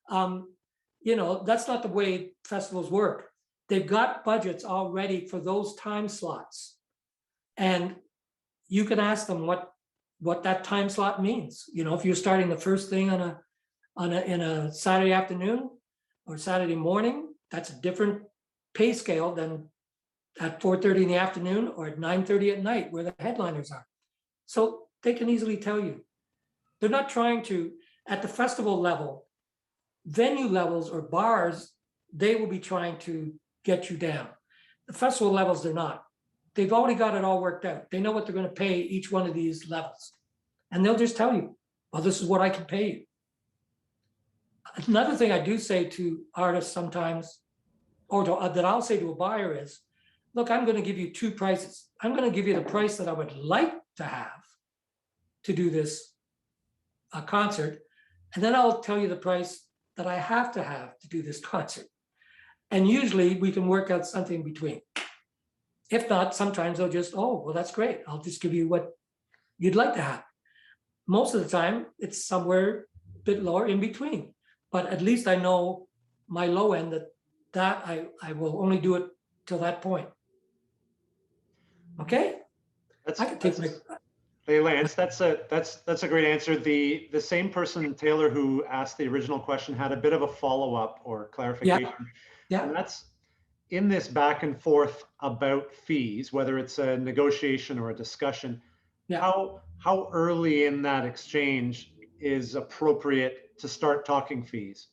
S2: That's not the way festivals work. They've got budgets already for those time slots. And you can ask them what that time slot means. If you're starting the first thing in a Saturday afternoon or Saturday morning, that's a different pay scale than at 4:30 in the afternoon or at 9:30 at night, where the headliners are. So they can easily tell you. They're not trying to, at the festival level, venue levels or bars, they will be trying to get you down. The festival levels, they're not. They've already got it all worked out. They know what they're going to pay each one of these levels. And they'll just tell you, well, this is what I can pay you. Another thing I do say to artists sometimes, or that I'll say to a buyer is, look, I'm going to give you 2 prices. I'm going to give you the price that I would like to have, to do this concert, and then I'll tell you the price that I have to do this concert. And usually we can work out something in between. If not, sometimes they'll just, oh, well, that's great. I'll just give you what you'd like to have. Most of the time, it's somewhere a bit lower in between. But at least I know my low end that I will only do it till that point. Okay? I can take my.
S3: Hey, Lance, that's a great answer. The same person, Taylor, who asked the original question, had a bit of a follow-up or clarification.
S2: Yeah.
S3: And that's in this back and forth about fees, whether it's a negotiation or a discussion.
S2: Yeah.
S3: How early in that exchange is appropriate to start talking fees?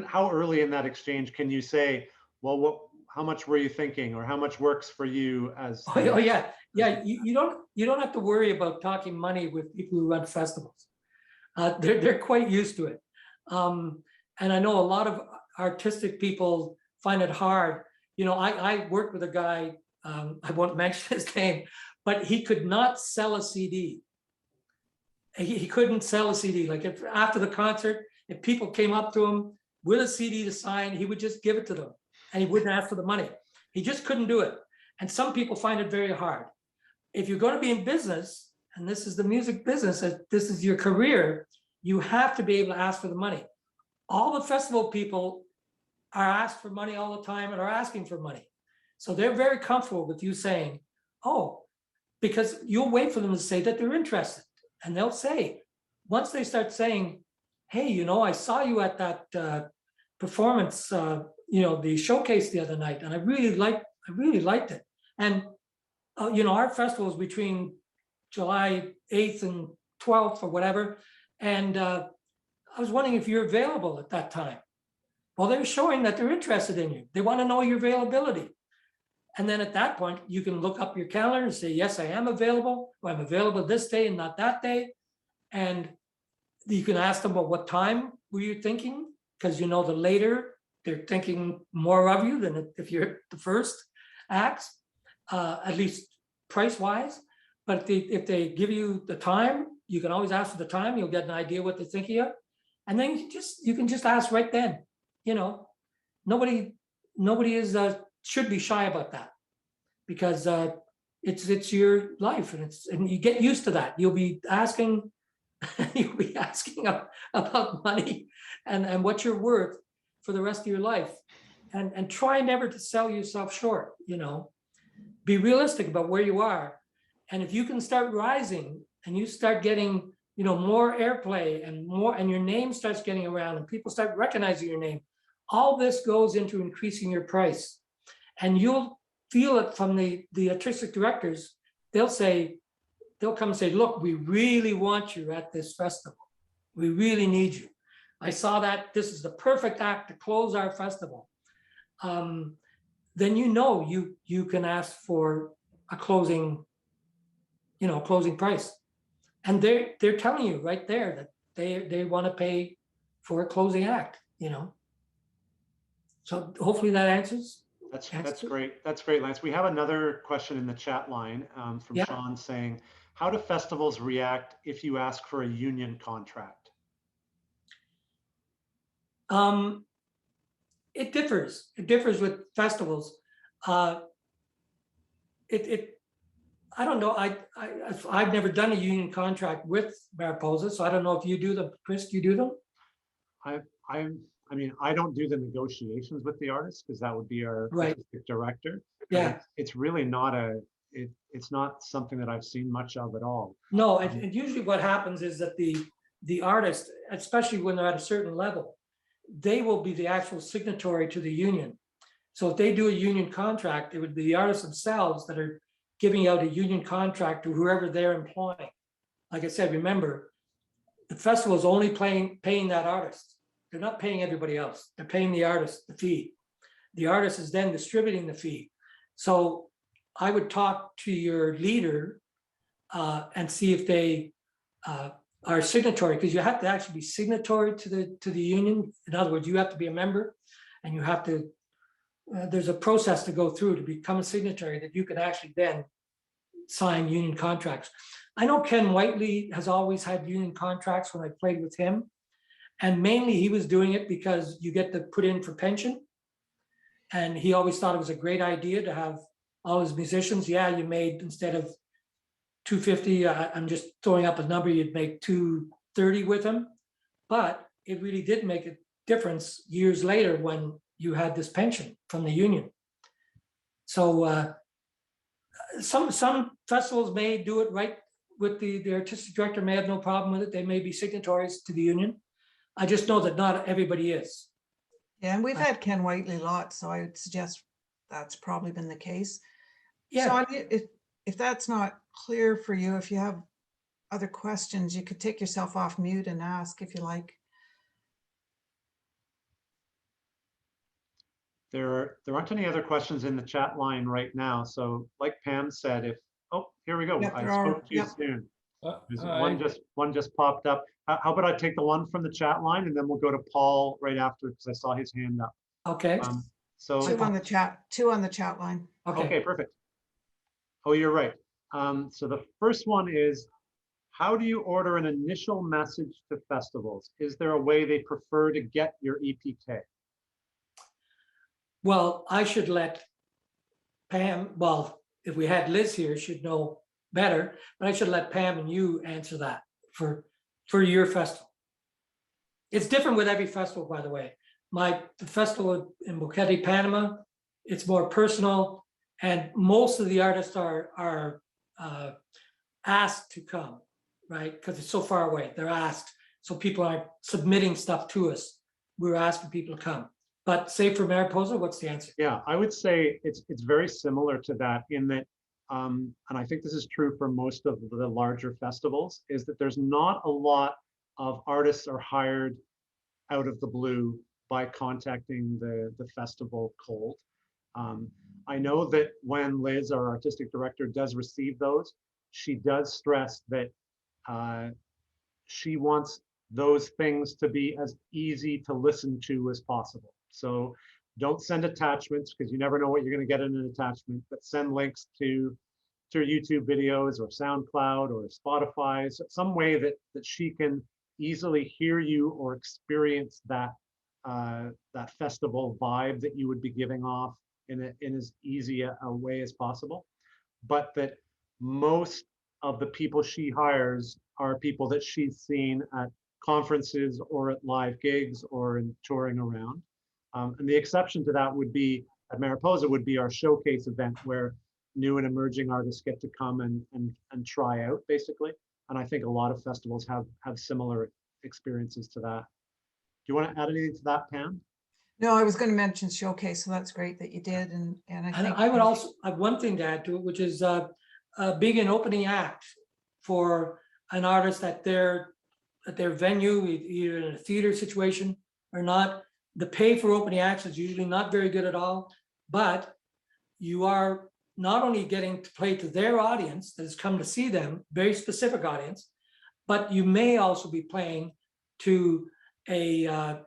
S3: How early in that exchange can you say, well, how much were you thinking, or how much works for you as?
S2: Oh yeah. You don't have to worry about talking money with people who run festivals. They're quite used to it, and I know a lot of artistic people find it hard. You know, I worked with a guy. I won't mention his name, but he could not sell a CD. He couldn't sell a CD. Like if after the concert, if people came up to him with a CD to sign, he would just give it to them, and he wouldn't ask for the money. He just couldn't do it. And some people find it very hard. If you're going to be in business, and this is the music business, this is your career, you have to be able to ask for the money. All the festival people are asked for money all the time and are asking for money. So they're very comfortable with you saying, oh, because you'll wait for them to say that they're interested. And they'll say, once they start saying, hey, you know, I saw you at that performance, you know, the showcase the other night, and I really liked it. And, you know, our festival is between July 8th and 12th or whatever. And I was wondering if you're available at that time. Well, they're showing that they're interested in you. They want to know your availability. And then at that point, you can look up your calendar and say, yes, I am available, or I'm available this day and not that day. And you can ask them, well, what time were you thinking? Because you know, the later, they're thinking more of you than if you're the first acts, at least price-wise. But if they give you the time, you can always ask for the time. You'll get an idea what they're thinking of. And then you can just ask right then. You know, nobody should be shy about that, because it's your life, and you get used to that. You'll be asking about money and what you're worth for the rest of your life, and try never to sell yourself short. You know, be realistic about where you are, and if you can start rising and you start getting, you know, more airplay and your name starts getting around and people start recognizing your name, all this goes into increasing your price. And you'll feel it from the artistic directors. They'll come and say, look, we really want you at this festival. We really need you. I saw that this is the perfect act to close our festival. Then you know you can ask for a closing price. And they're telling you right there that they want to pay for a closing act, you know. So hopefully that answers.
S3: That's great. That's great, Lance. We have another question in the chat line from Sean saying, how do festivals react if you ask for a union contract?
S2: It differs. It differs with festivals. I don't know. I've never done a union contract with Mariposa, so I don't know if you do them. Chris, do you do them?
S3: I mean, I don't do the negotiations with the artists, because that would be our artistic director.
S2: Yeah.
S3: It's really not it's not something that I've seen much of at all.
S2: No, and usually what happens is that the artist, especially when they're at a certain level, they will be the actual signatory to the union. So if they do a union contract, it would be the artists themselves that are giving out a union contract to whoever they're employing. Like I said, remember, the festival is only paying that artist. They're not paying everybody else. They're paying the artist the fee. The artist is then distributing the fee. So I would talk to your leader and see if they are signatory, because you have to actually be signatory to the union. In other words, you have to be a member, and you have to. There's a process to go through to become a signatory that you can actually then sign union contracts. I know Ken Whiteley has always had union contracts when I played with him. And mainly he was doing it because you get to put in for pension. And he always thought it was a great idea to have all his musicians. Yeah, you made, instead of 250, I'm just throwing up a number, you'd make 230 with him. But it really did make a difference years later when you had this pension from the union. So some festivals may do it right with the artistic director may have no problem with it. They may be signatories to the union. I just know that not everybody is.
S1: Yeah, and we've had Ken Whiteley lots, so I would suggest that's probably been the case.
S2: Yeah.
S1: Sean, if that's not clear for you, if you have other questions, you could take yourself off mute and ask if you like.
S3: There aren't any other questions in the chat line right now. So like Pam said, here we go.
S1: Yep,
S3: I
S1: there are.
S3: spoke too
S1: Yep.
S3: soon. There's
S4: Hi.
S3: one just popped up. How about I take the one from the chat line and then we'll go to Paul right after because I saw his hand up.
S2: Okay.
S3: So
S1: Two on the chat line.
S3: okay, perfect. Oh, you're right. So the first one is, how do you order an initial message to festivals? Is there a way they prefer to get your EPK?
S2: Well, I should let Pam, well, if we had Liz here, she'd know better, but I should let Pam and you answer that for your festival. It's different with every festival, by the way. The festival in Boquete, Panama, it's more personal, and most of the artists are asked to come, right? Because it's so far away. They're asked. So people aren't submitting stuff to us. We're asking people to come. But say for Mariposa, what's the answer?
S3: Yeah, I would say it's very similar to that in that, and I think this is true for most of the larger festivals, is that there's not a lot of artists are hired out of the blue by contacting the festival cold. I know that when Liz, our artistic director, does receive those, she does stress that she wants those things to be as easy to listen to as possible. So don't send attachments because you never know what you're going to get in an attachment, but send links to YouTube videos or SoundCloud or Spotify, some way that she can easily hear you or experience that that festival vibe that you would be giving off in as easy a way as possible. But that most of the people she hires are people that she's seen at conferences or at live gigs or in touring around. And the exception to that would be at Mariposa would be our showcase event where new and emerging artists get to come and try out basically. And I think a lot of festivals have similar experiences to that. Do you want to add anything to that, Pam?
S1: No, I was going to mention showcase, so that's great that you did. And I think
S2: I would also have one thing to add to it, which is being an opening act for an artist at their venue, either in a theater situation or not. The pay for opening acts is usually not very good at all, but you are not only getting to play to their audience that has come to see them, very specific audience, but you may also be playing to a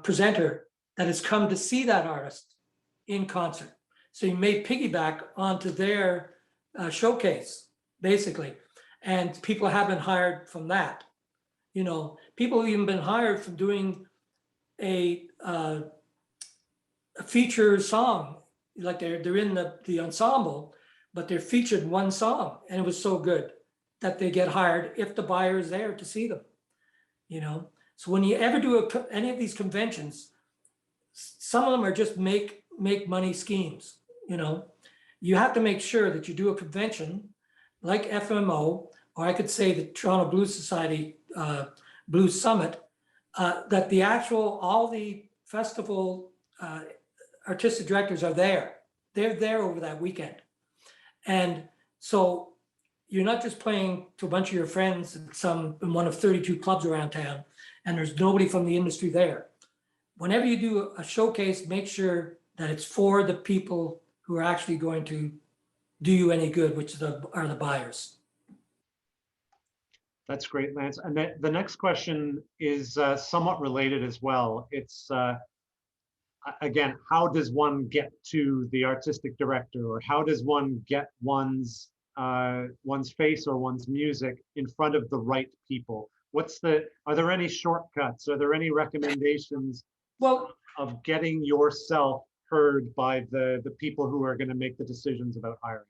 S2: presenter that has come to see that artist in concert. So you may piggyback onto their showcase, basically. And people have been hired from that. You know, people have even been hired from doing a feature song, like they're in the ensemble, but they're featured one song, and it was so good that they get hired if the buyer is there to see them. You know, so when you ever do any of these conventions, some of them are just make money schemes. You know, you have to make sure that you do a convention like FMO, or I could say the Toronto Blues Society Blues Summit, that all the festival artistic directors are there. They're there over that weekend. And so you're not just playing to a bunch of your friends in one of 32 clubs around town, and there's nobody from the industry there. Whenever you do a showcase, make sure that it's for the people who are actually going to do you any good, which are the buyers.
S3: That's great, Lance. And the next question is somewhat related as well. It's, again, how does one get to the artistic director, or how does one get one's one's face or one's music in front of the right people? Are there any shortcuts? Are there any recommendations
S2: Well,
S3: of getting yourself heard by the people who are going to make the decisions about hiring?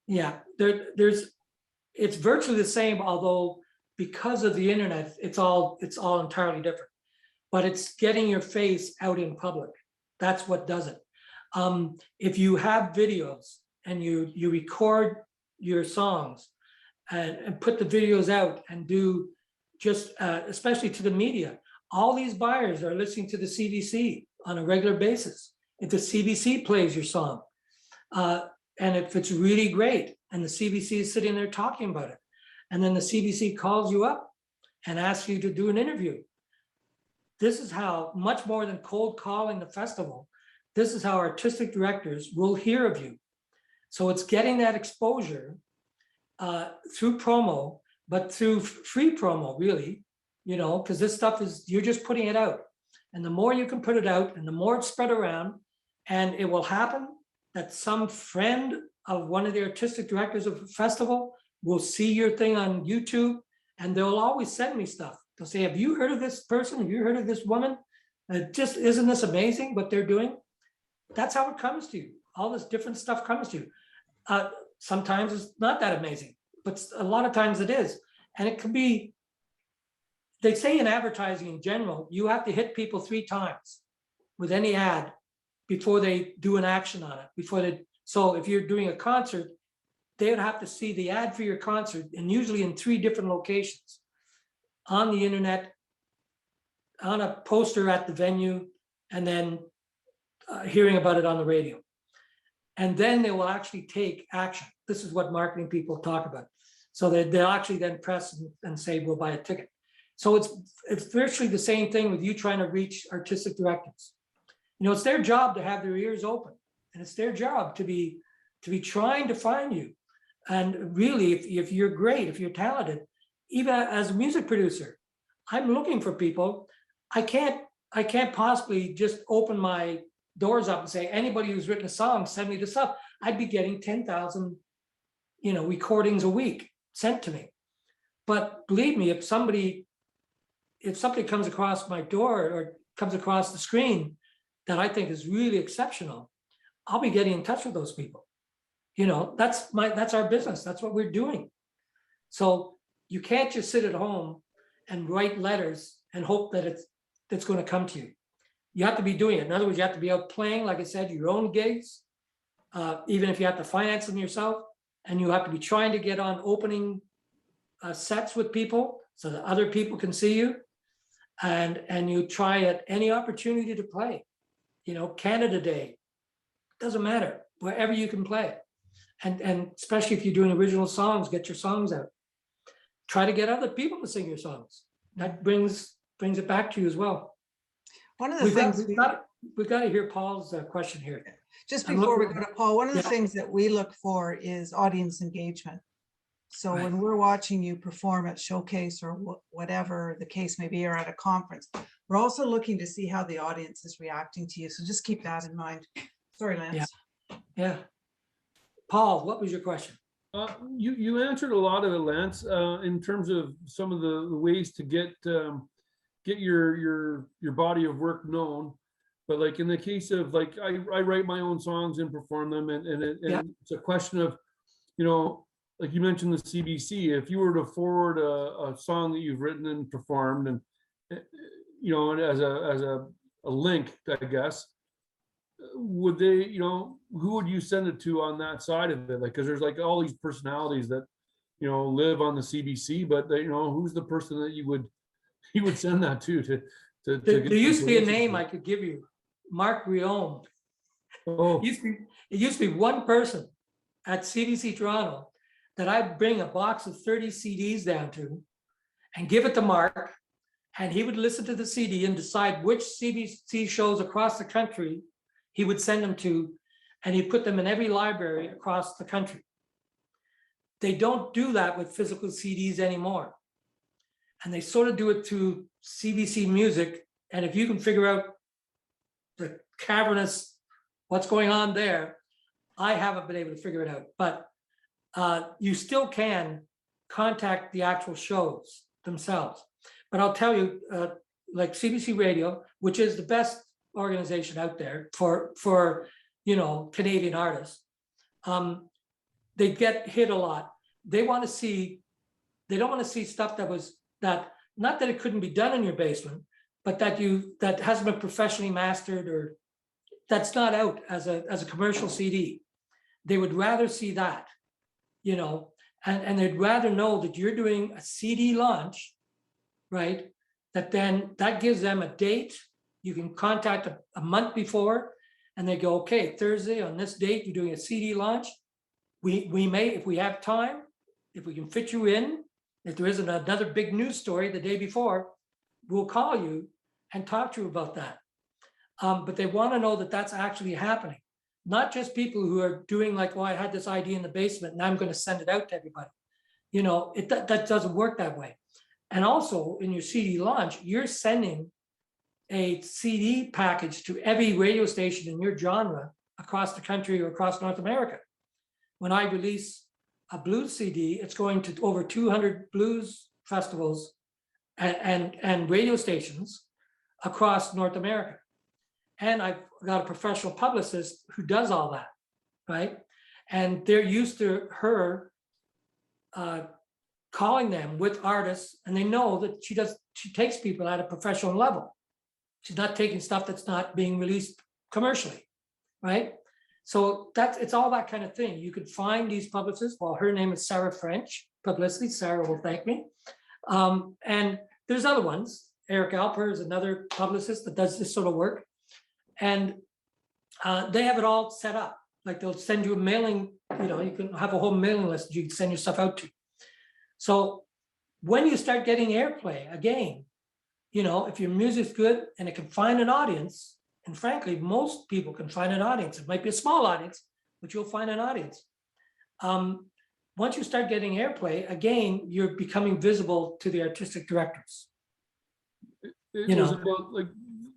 S2: yeah, it's virtually the same, although because of the internet, it's all entirely different. But it's getting your face out in public. That's what does it. If you have videos and you record your songs and put the videos out and do just, especially to the media, all these buyers are listening to the CBC on a regular basis. If the CBC plays your song, and if it's really great, and the CBC is sitting there talking about it, and then the CBC calls you up and asks you to do an interview. This is how, much more than cold calling the festival, this is how artistic directors will hear of you. So it's getting that exposure through promo, but through free promo, really, because this stuff you're just putting it out. And the more you can put it out and the more it's spread around, and it will happen that some friend of one of the artistic directors of a festival will see your thing on YouTube, and they'll always send me stuff. They'll say, have you heard of this person? Have you heard of this woman? Just isn't this amazing what they're doing? That's how it comes to you. All this different stuff comes to you. Sometimes it's not that amazing, but a lot of times it is. And it could be, they say in advertising in general, you have to hit people 3 times with any ad before they do an action on it. So if you're doing a concert, they would have to see the ad for your concert, and usually in 3 different locations, on the internet, on a poster at the venue, and then hearing about it on the radio. And then they will actually take action. This is what marketing people talk about. So they'll actually then press and say, we'll buy a ticket. So it's virtually the same thing with you trying to reach artistic directors. It's their job to have their ears open, and it's their job to be trying to find you. And really, if you're great, if you're talented, even as a music producer, I'm looking for people. I can't possibly just open my doors up and say, anybody who's written a song, send me the stuff. I'd be getting 10,000, recordings a week sent to me. But believe me, if somebody comes across my door or comes across the screen that I think is really exceptional, I'll be getting in touch with those people. That's our business. That's what we're doing. So you can't just sit at home and write letters and hope that it's going to come to you. You have to be doing it. In other words, you have to be out playing, like I said, your own gigs, even if you have to finance them yourself, and you have to be trying to get on opening sets with people so that other people can see you, and you try at any opportunity to play. Canada Day, doesn't matter, wherever you can play. And especially if you're doing original songs, get your songs out. Try to get other people to sing your songs. That brings it back to you as well.
S1: One of the things
S2: we've got to hear Paul's question here.
S1: Just before we go to Paul, one of the things that we look for is audience engagement. So
S2: Right.
S1: when we're watching you perform at Showcase or whatever the case may be, or at a conference, we're also looking to see how the audience is reacting to you. So just keep that in mind. Sorry, Lance.
S2: Yeah. Paul, what was your question?
S4: You answered a lot of it, Lance, in terms of some of the ways to get your body of work known. But like in the case of I write my own songs and perform them, and it's a question of, like you mentioned the CBC. If you were to forward a song that you've written and performed, and as a link, I guess, would they, who would you send it to on that side of it? Because there's all these personalities that live on the CBC, but who's the person that you would send that to
S2: There used to be a name I could give you, Mark Riom.
S4: Oh,
S2: It used to be one person at CBC Toronto that I'd bring a box of 30 CDs down to and give it to Mark, and he would listen to the CD and decide which CBC shows across the country he would send them to, and he'd put them in every library across the country. They don't do that with physical CDs anymore. And they sort of do it through CBC Music. And if you can figure out the cavernous, what's going on there, I haven't been able to figure it out. But you still can contact the actual shows themselves. But I'll tell you, like CBC Radio, which is the best organization out there for Canadian artists, they get hit a lot. They don't want to see stuff that not that it couldn't be done in your basement, but that hasn't been professionally mastered, or that's not out as a commercial CD. They would rather see that, and they'd rather know that you're doing a CD launch, right? That gives them a date. You can contact a month before, and they go, okay, Thursday on this date, you're doing a CD launch. We may, if we have time, if we can fit you in, if there isn't another big news story the day before, we'll call you and talk to you about that. But they want to know that that's actually happening. Not just people who are doing like, well, I had this idea in the basement and I'm going to send it out to everybody. That doesn't work that way. And also in your CD launch, you're sending a CD package to every radio station in your genre across the country or across North America. When I release a blues CD, it's going to over 200 blues festivals and radio stations across North America. And I've got a professional publicist who does all that, right? And they're used to her calling them with artists, and they know that she takes people at a professional level. She's not taking stuff that's not being released commercially, right? So it's all that kind of thing. You could find these publicists. Well, her name is Sarah French, publicity. Sarah will thank me. And there's other ones. Eric Alper is another publicist that does this sort of work. And they have it all set up. Like they'll send you a mailing, you can have a whole mailing list you can send your stuff out to. So when you start getting airplay, again, if your music's good and it can find an audience, and frankly, most people can find an audience. It might be a small audience, but you'll find an audience. Once you start getting airplay, again, you're becoming visible to the artistic directors.
S4: It was about, like,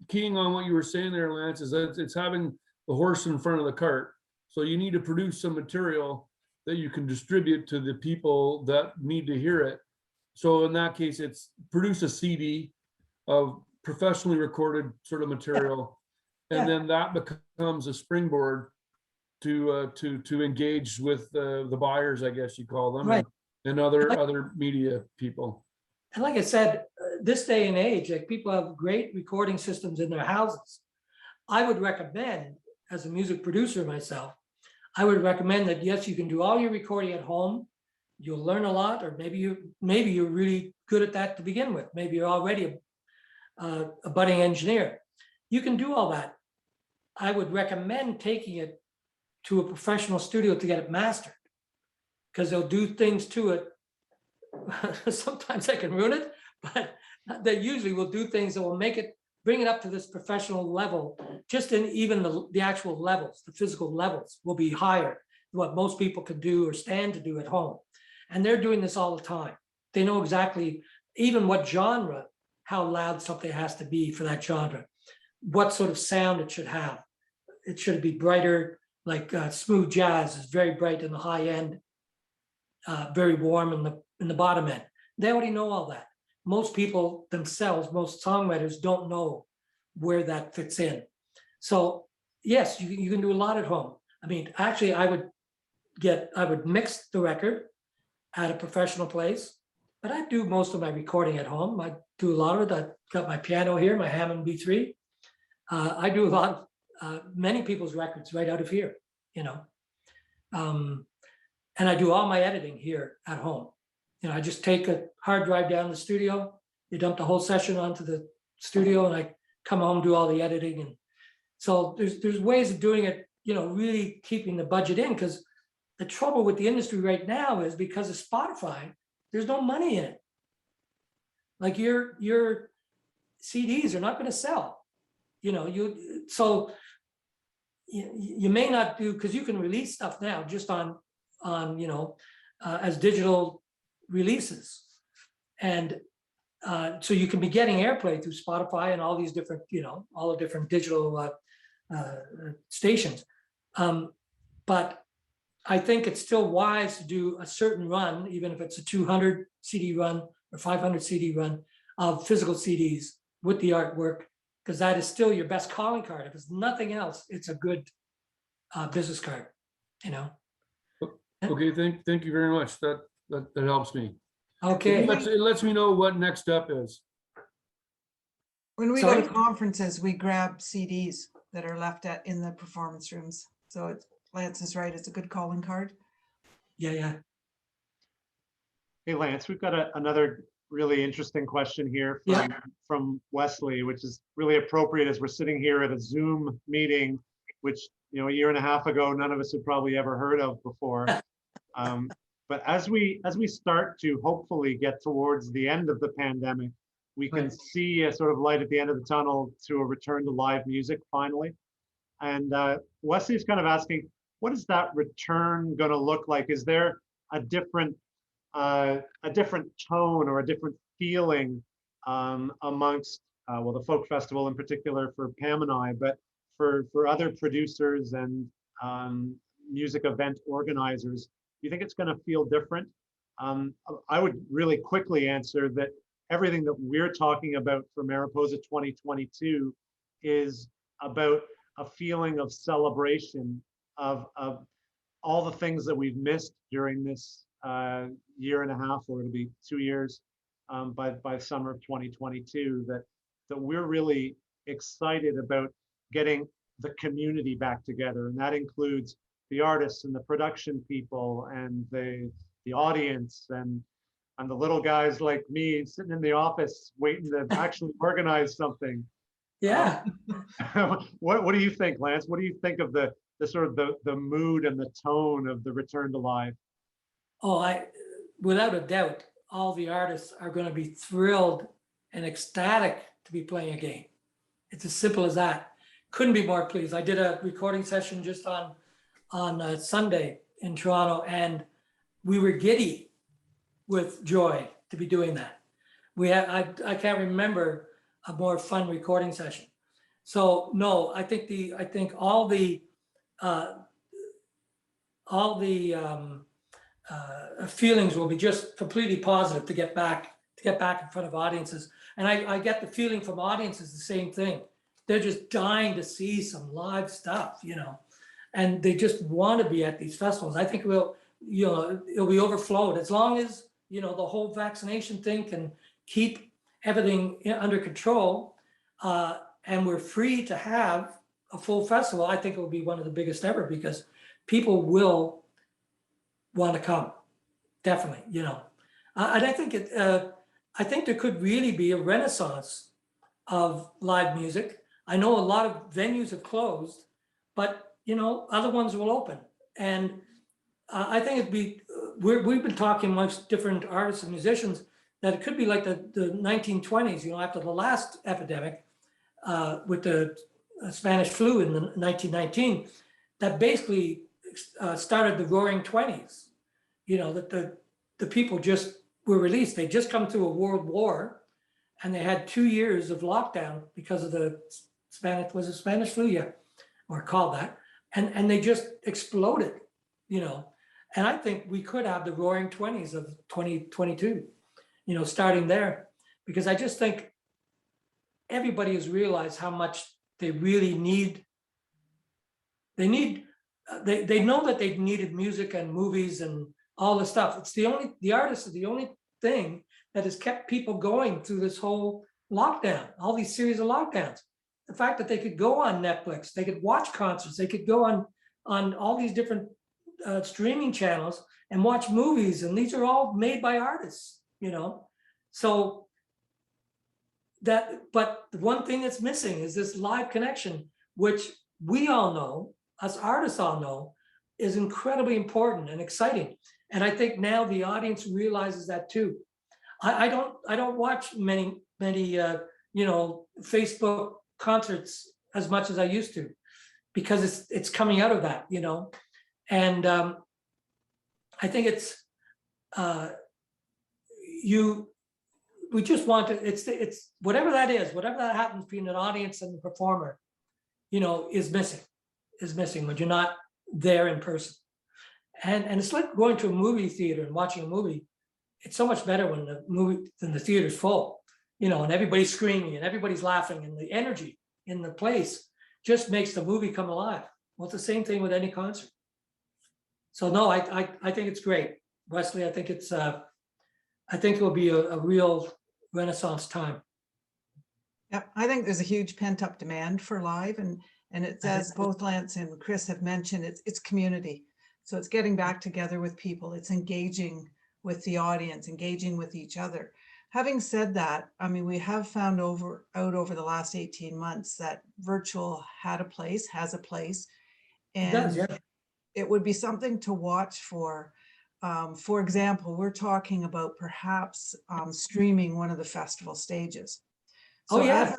S4: keying on what you were saying there, Lance, is that it's having the horse in front of the cart. So you need to produce some material that you can distribute to the people that need to hear it. So in that case, it's produce a CD of professionally recorded sort of material. And then that becomes a springboard to engage with the buyers, I guess you call them,
S2: right,
S4: and other media people.
S2: And like I said, this day and age, like people have great recording systems in their houses. I would recommend, as a music producer myself, I would recommend that, yes, you can do all your recording at home. You'll learn a lot, or maybe you're really good at that to begin with. Maybe you're already a budding engineer. You can do all that. I would recommend taking it to a professional studio to get it mastered, because they'll do things to it. Sometimes I can ruin it, but they usually will do things that will bring it up to this professional level. Just in even the actual levels, the physical levels will be higher than what most people can do or stand to do at home. And they're doing this all the time. They know exactly even what genre, how loud something has to be for that genre, what sort of sound it should have. It should be brighter, like smooth jazz is very bright in the high end, very warm in the bottom end. They already know all that. Most people themselves, most songwriters don't know where that fits in. So yes, you can do a lot at home. I mean, actually, I would mix the record at a professional place, but I do most of my recording at home. I do a lot of it. I've got my piano here, my Hammond B3. I do a lot of many people's records right out of here, and I do all my editing here at home. I just take a hard drive down to the studio, you dump the whole session onto the studio, and I come home, do all the editing. And so there's ways of doing it, really keeping the budget in, because the trouble with the industry right now is because of Spotify, there's no money in it. Like your CDs are not going to sell, so you may not do, because you can release stuff now just on as digital releases, and so you can be getting airplay through Spotify and all these different, all the different digital stations, but I think it's still wise to do a certain run, even if it's a 200 CD run or 500 CD run of physical CDs with the artwork, because that is still your best calling card. If it's nothing else, it's a good business card, you know?
S4: Okay, thank you very much. That helps me.
S2: Okay.
S4: It lets me know what next step is.
S1: When we go to
S2: Sorry?
S1: conferences, we grab CDs that are left in the performance rooms. So Lance is right, it's a good calling card.
S2: Yeah.
S3: Hey, Lance, we've got another really interesting question here from Wesley, which is really appropriate as we're sitting here at a Zoom meeting, which, you know, a year and a half ago, none of us had probably ever heard of before. But as we start to hopefully get towards the end of the pandemic, we can see a sort of light at the end of the tunnel to a return to live music finally. And Wesley's kind of asking, what is that return going to look like? Is there a different tone or a different feeling amongst well, the folk festival in particular for Pam and I, but for other producers and music event organizers? Do you think it's going to feel different? I would really quickly answer that everything that we're talking about for Mariposa 2022 is about a feeling of celebration of all the things that we've missed during this year and a half, or it'll be 2 years by summer of 2022, that we're really excited about getting the community back together. And that includes the artists and the production people and the audience and the little guys like me sitting in the office waiting to actually organize something.
S2: Yeah.
S3: What do you think, Lance? What do you think of the sort of the mood and the tone of the return to live?
S2: Oh, without a doubt, all the artists are going to be thrilled and ecstatic to be playing again. It's as simple as that. Couldn't be more pleased. I did a recording session just on Sunday in Toronto, and we were giddy with joy to be doing that. I can't remember a more fun recording session. So no, I think all the feelings will be just completely positive to get back in front of audiences. And I get the feeling from audiences the same thing. They're just dying to see some live stuff, you know, and they just want to be at these festivals. I think it'll be overflowed as long as, you know, the whole vaccination thing can keep everything under control, and we're free to have a full festival. I think it will be one of the biggest ever, because people will want to come, definitely, you know. And I think there could really be a renaissance of live music. I know a lot of venues have closed, but you know, other ones will open. And I think we've been talking amongst different artists and musicians that it could be like the 1920s, you know, after the last epidemic with the Spanish flu in 1919, that basically started the Roaring 20s. You know, that the people just were released. They just come through a world war, and they had 2 years of lockdown because of the Spanish flu? Yeah, or called that. And they just exploded, you know. And I think we could have the Roaring 20s of 2022, you know, starting there, because I just think everybody has realized how much they really need. They know that they've needed music and movies and all the stuff. It's the artists are the only thing that has kept people going through this whole lockdown, all these series of lockdowns. The fact that they could go on Netflix, they could watch concerts, they could go on all these different streaming channels and watch movies, and these are all made by artists, you know. So but the one thing that's missing is this live connection, which we all know, us artists all know, is incredibly important and exciting. And I think now the audience realizes that too. I don't watch many you know, Facebook concerts as much as I used to, because it's coming out of that, you know. And I think it's we just want to, it's whatever that is, whatever that happens between an audience and the performer, you know, is missing when you're not there in person. And it's like going to a movie theater and watching a movie. It's so much better when the theater's full, and everybody's screaming and everybody's laughing, and the energy in the place just makes the movie come alive. Well, it's the same thing with any concert. So no, I think it's great, Wesley. I think it will be a real renaissance time.
S1: Yeah, I think there's a huge pent up demand for live, and it's, as both Lance and Chris have mentioned, it's community. So it's getting back together with people. It's engaging with the audience, engaging with each other. Having said that, I mean, we have found over the last 18 months that virtual has a place,
S2: It does,
S1: and
S2: yeah.
S1: it would be something to watch for. For example, we're talking about perhaps streaming one of the festival stages.
S2: Oh,
S1: So
S2: yeah,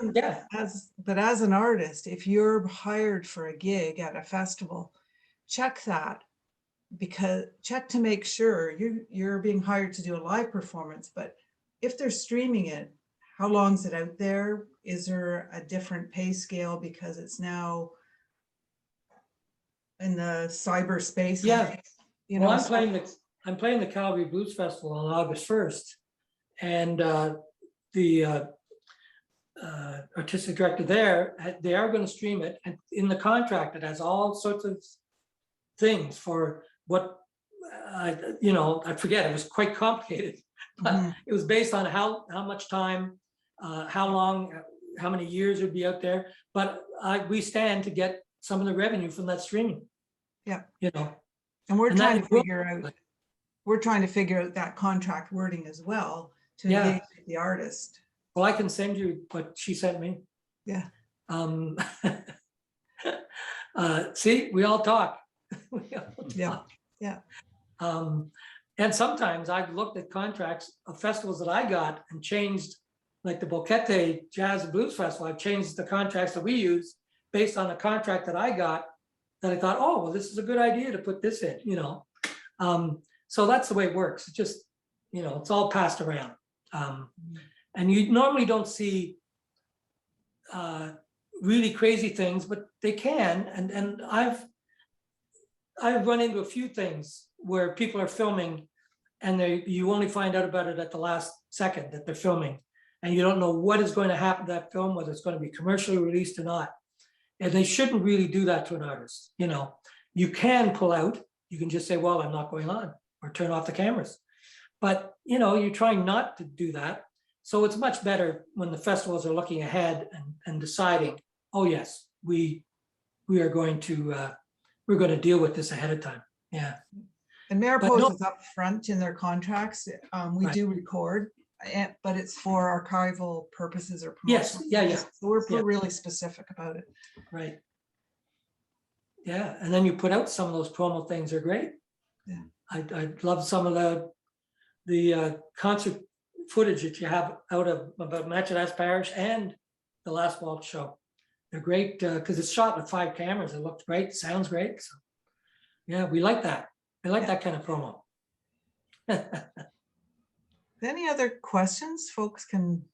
S1: as,
S2: yeah.
S1: as an artist, if you're hired for a gig at a festival, check that, because check to make sure you're being hired to do a live performance. But if they're streaming it, how long is it out there? Is there a different pay scale because it's now in the cyberspace?
S2: Yeah.
S1: Well,
S2: I'm playing the Calgary Blues Festival on August 1st, and the artistic director there, they are going to stream it, and in the contract it has all sorts of things for what I forget. It was quite complicated, but it was based on how much time, how long, how many years it would be out there. But we stand to get some of the revenue from that streaming.
S1: Yeah.
S2: And
S1: we're trying to figure out that contract wording as well to engage with the artist.
S2: Well, I can send you what she sent me.
S1: Yeah.
S2: See, we all talk.
S1: Yeah.
S2: And sometimes I've looked at contracts of festivals that I got and changed, like the Boquete Jazz and Blues Festival. I've changed the contracts that we use based on a contract that I got, that I thought, oh, well, this is a good idea to put this in, So that's the way it works. It's just, it's all passed around. And you normally don't see really crazy things, but they can. And I've run into a few things where people are filming and you only find out about it at the last second that they're filming, and you don't know what is going to happen to that film, whether it's going to be commercially released or not. And they shouldn't really do that to an artist. You can pull out. You can just say, well, I'm not going on, or turn off the cameras. But, you're trying not to do that. So it's much better when the festivals are looking ahead and deciding, oh, yes, we are going to, we're going to deal with this ahead of time. Yeah.
S1: And Mariposa is up front in their contracts. We
S2: Right.
S1: do record, but it's for archival purposes or
S2: Yes,
S1: promotional.
S2: yeah.
S1: So we're really specific about it.
S2: Right. Yeah, and then you put out some of those promo things are great.
S1: Yeah.
S2: I love some of the concert footage that you have out of about Matchadas Parish and the Last Waltz show. They're great because it's shot with 5 cameras. It looks great, sounds great. So yeah, we like that. I like that kind of promo.
S1: Any other questions? Folks can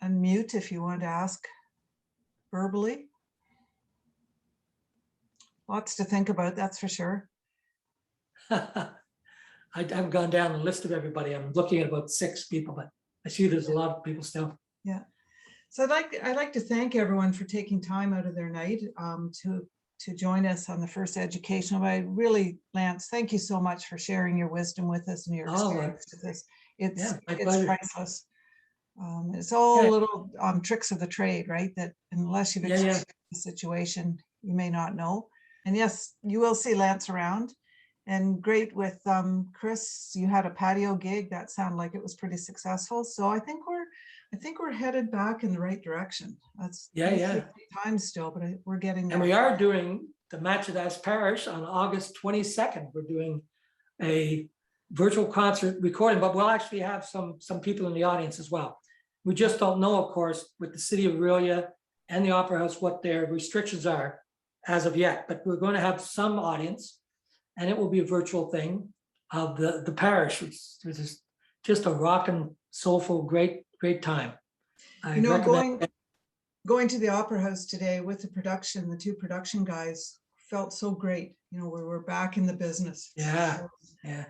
S1: unmute if you want to ask verbally. Lots to think about, that's for sure.
S2: I've gone down the list of everybody. I'm looking at about 6 people, but I see there's a lot of people still.
S1: Yeah. So I'd like to thank everyone for taking time out of their night to join us on the first educational. I really, Lance, thank you so much for sharing your wisdom with us and your experience with us. It's priceless. It's all little tricks of the trade, right? That unless you've experienced the situation, you may not know. And yes, you will see Lance around. And great with Chris, you had a patio gig that sounded like it was pretty successful. So I think we're headed back in the right direction. That's time still, but we're getting there.
S2: And we are doing the Matchadas Parish on August 22nd. We're doing a virtual concert recording, but we'll actually have some people in the audience as well. We just don't know, of course, with the city of Aurelia and the Opera House what their restrictions are as of yet. But we're going to have some audience, and it will be a virtual thing of the parish, which is just a rockin', soulful, great time.
S1: Going to the Opera House today with the 2 production guys felt so great. You know, we were back in the business.
S2: Yeah.
S1: So,
S2: Yeah.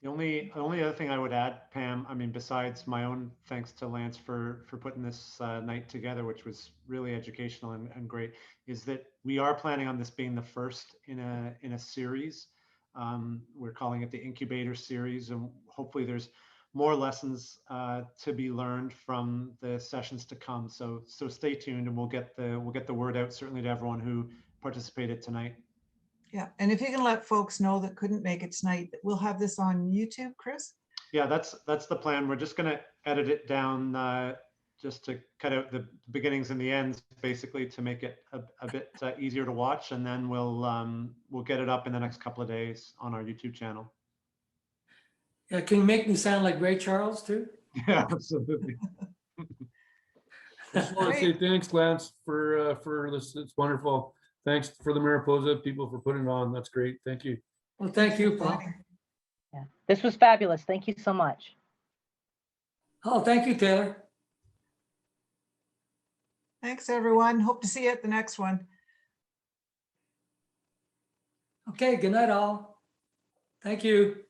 S3: The only other thing I would add, Pam, I mean, besides my own thanks to Lance for putting this night together, which was really educational and great, is that we are planning on this being the first in a series. We're calling it the Incubator series, and hopefully there's more lessons to be learned from the sessions to come. So stay tuned, and we'll get the word out certainly to everyone who participated tonight.
S1: yeah, and if you can let folks know that couldn't make it tonight, that we'll have this on YouTube, Chris.
S3: Yeah, that's the plan. We're just going to edit it down just to cut out the beginnings and the ends, basically, to make it a bit easier to watch, and then we'll get it up in the next couple of days on our YouTube channel.
S2: Yeah. Can you make me sound like Ray Charles too?
S3: Yeah, absolutely.
S4: I just want to say thanks, Lance, for this. It's wonderful. Thanks for the Mariposa people for putting it on. That's great. Thank you.
S2: Well, thank you, Paul.
S5: Yeah, this was fabulous. Thank you so much.
S2: Oh, thank you, Taylor.
S1: Thanks, everyone. Hope to see you at the next one.
S2: Okay, good night all. Thank you.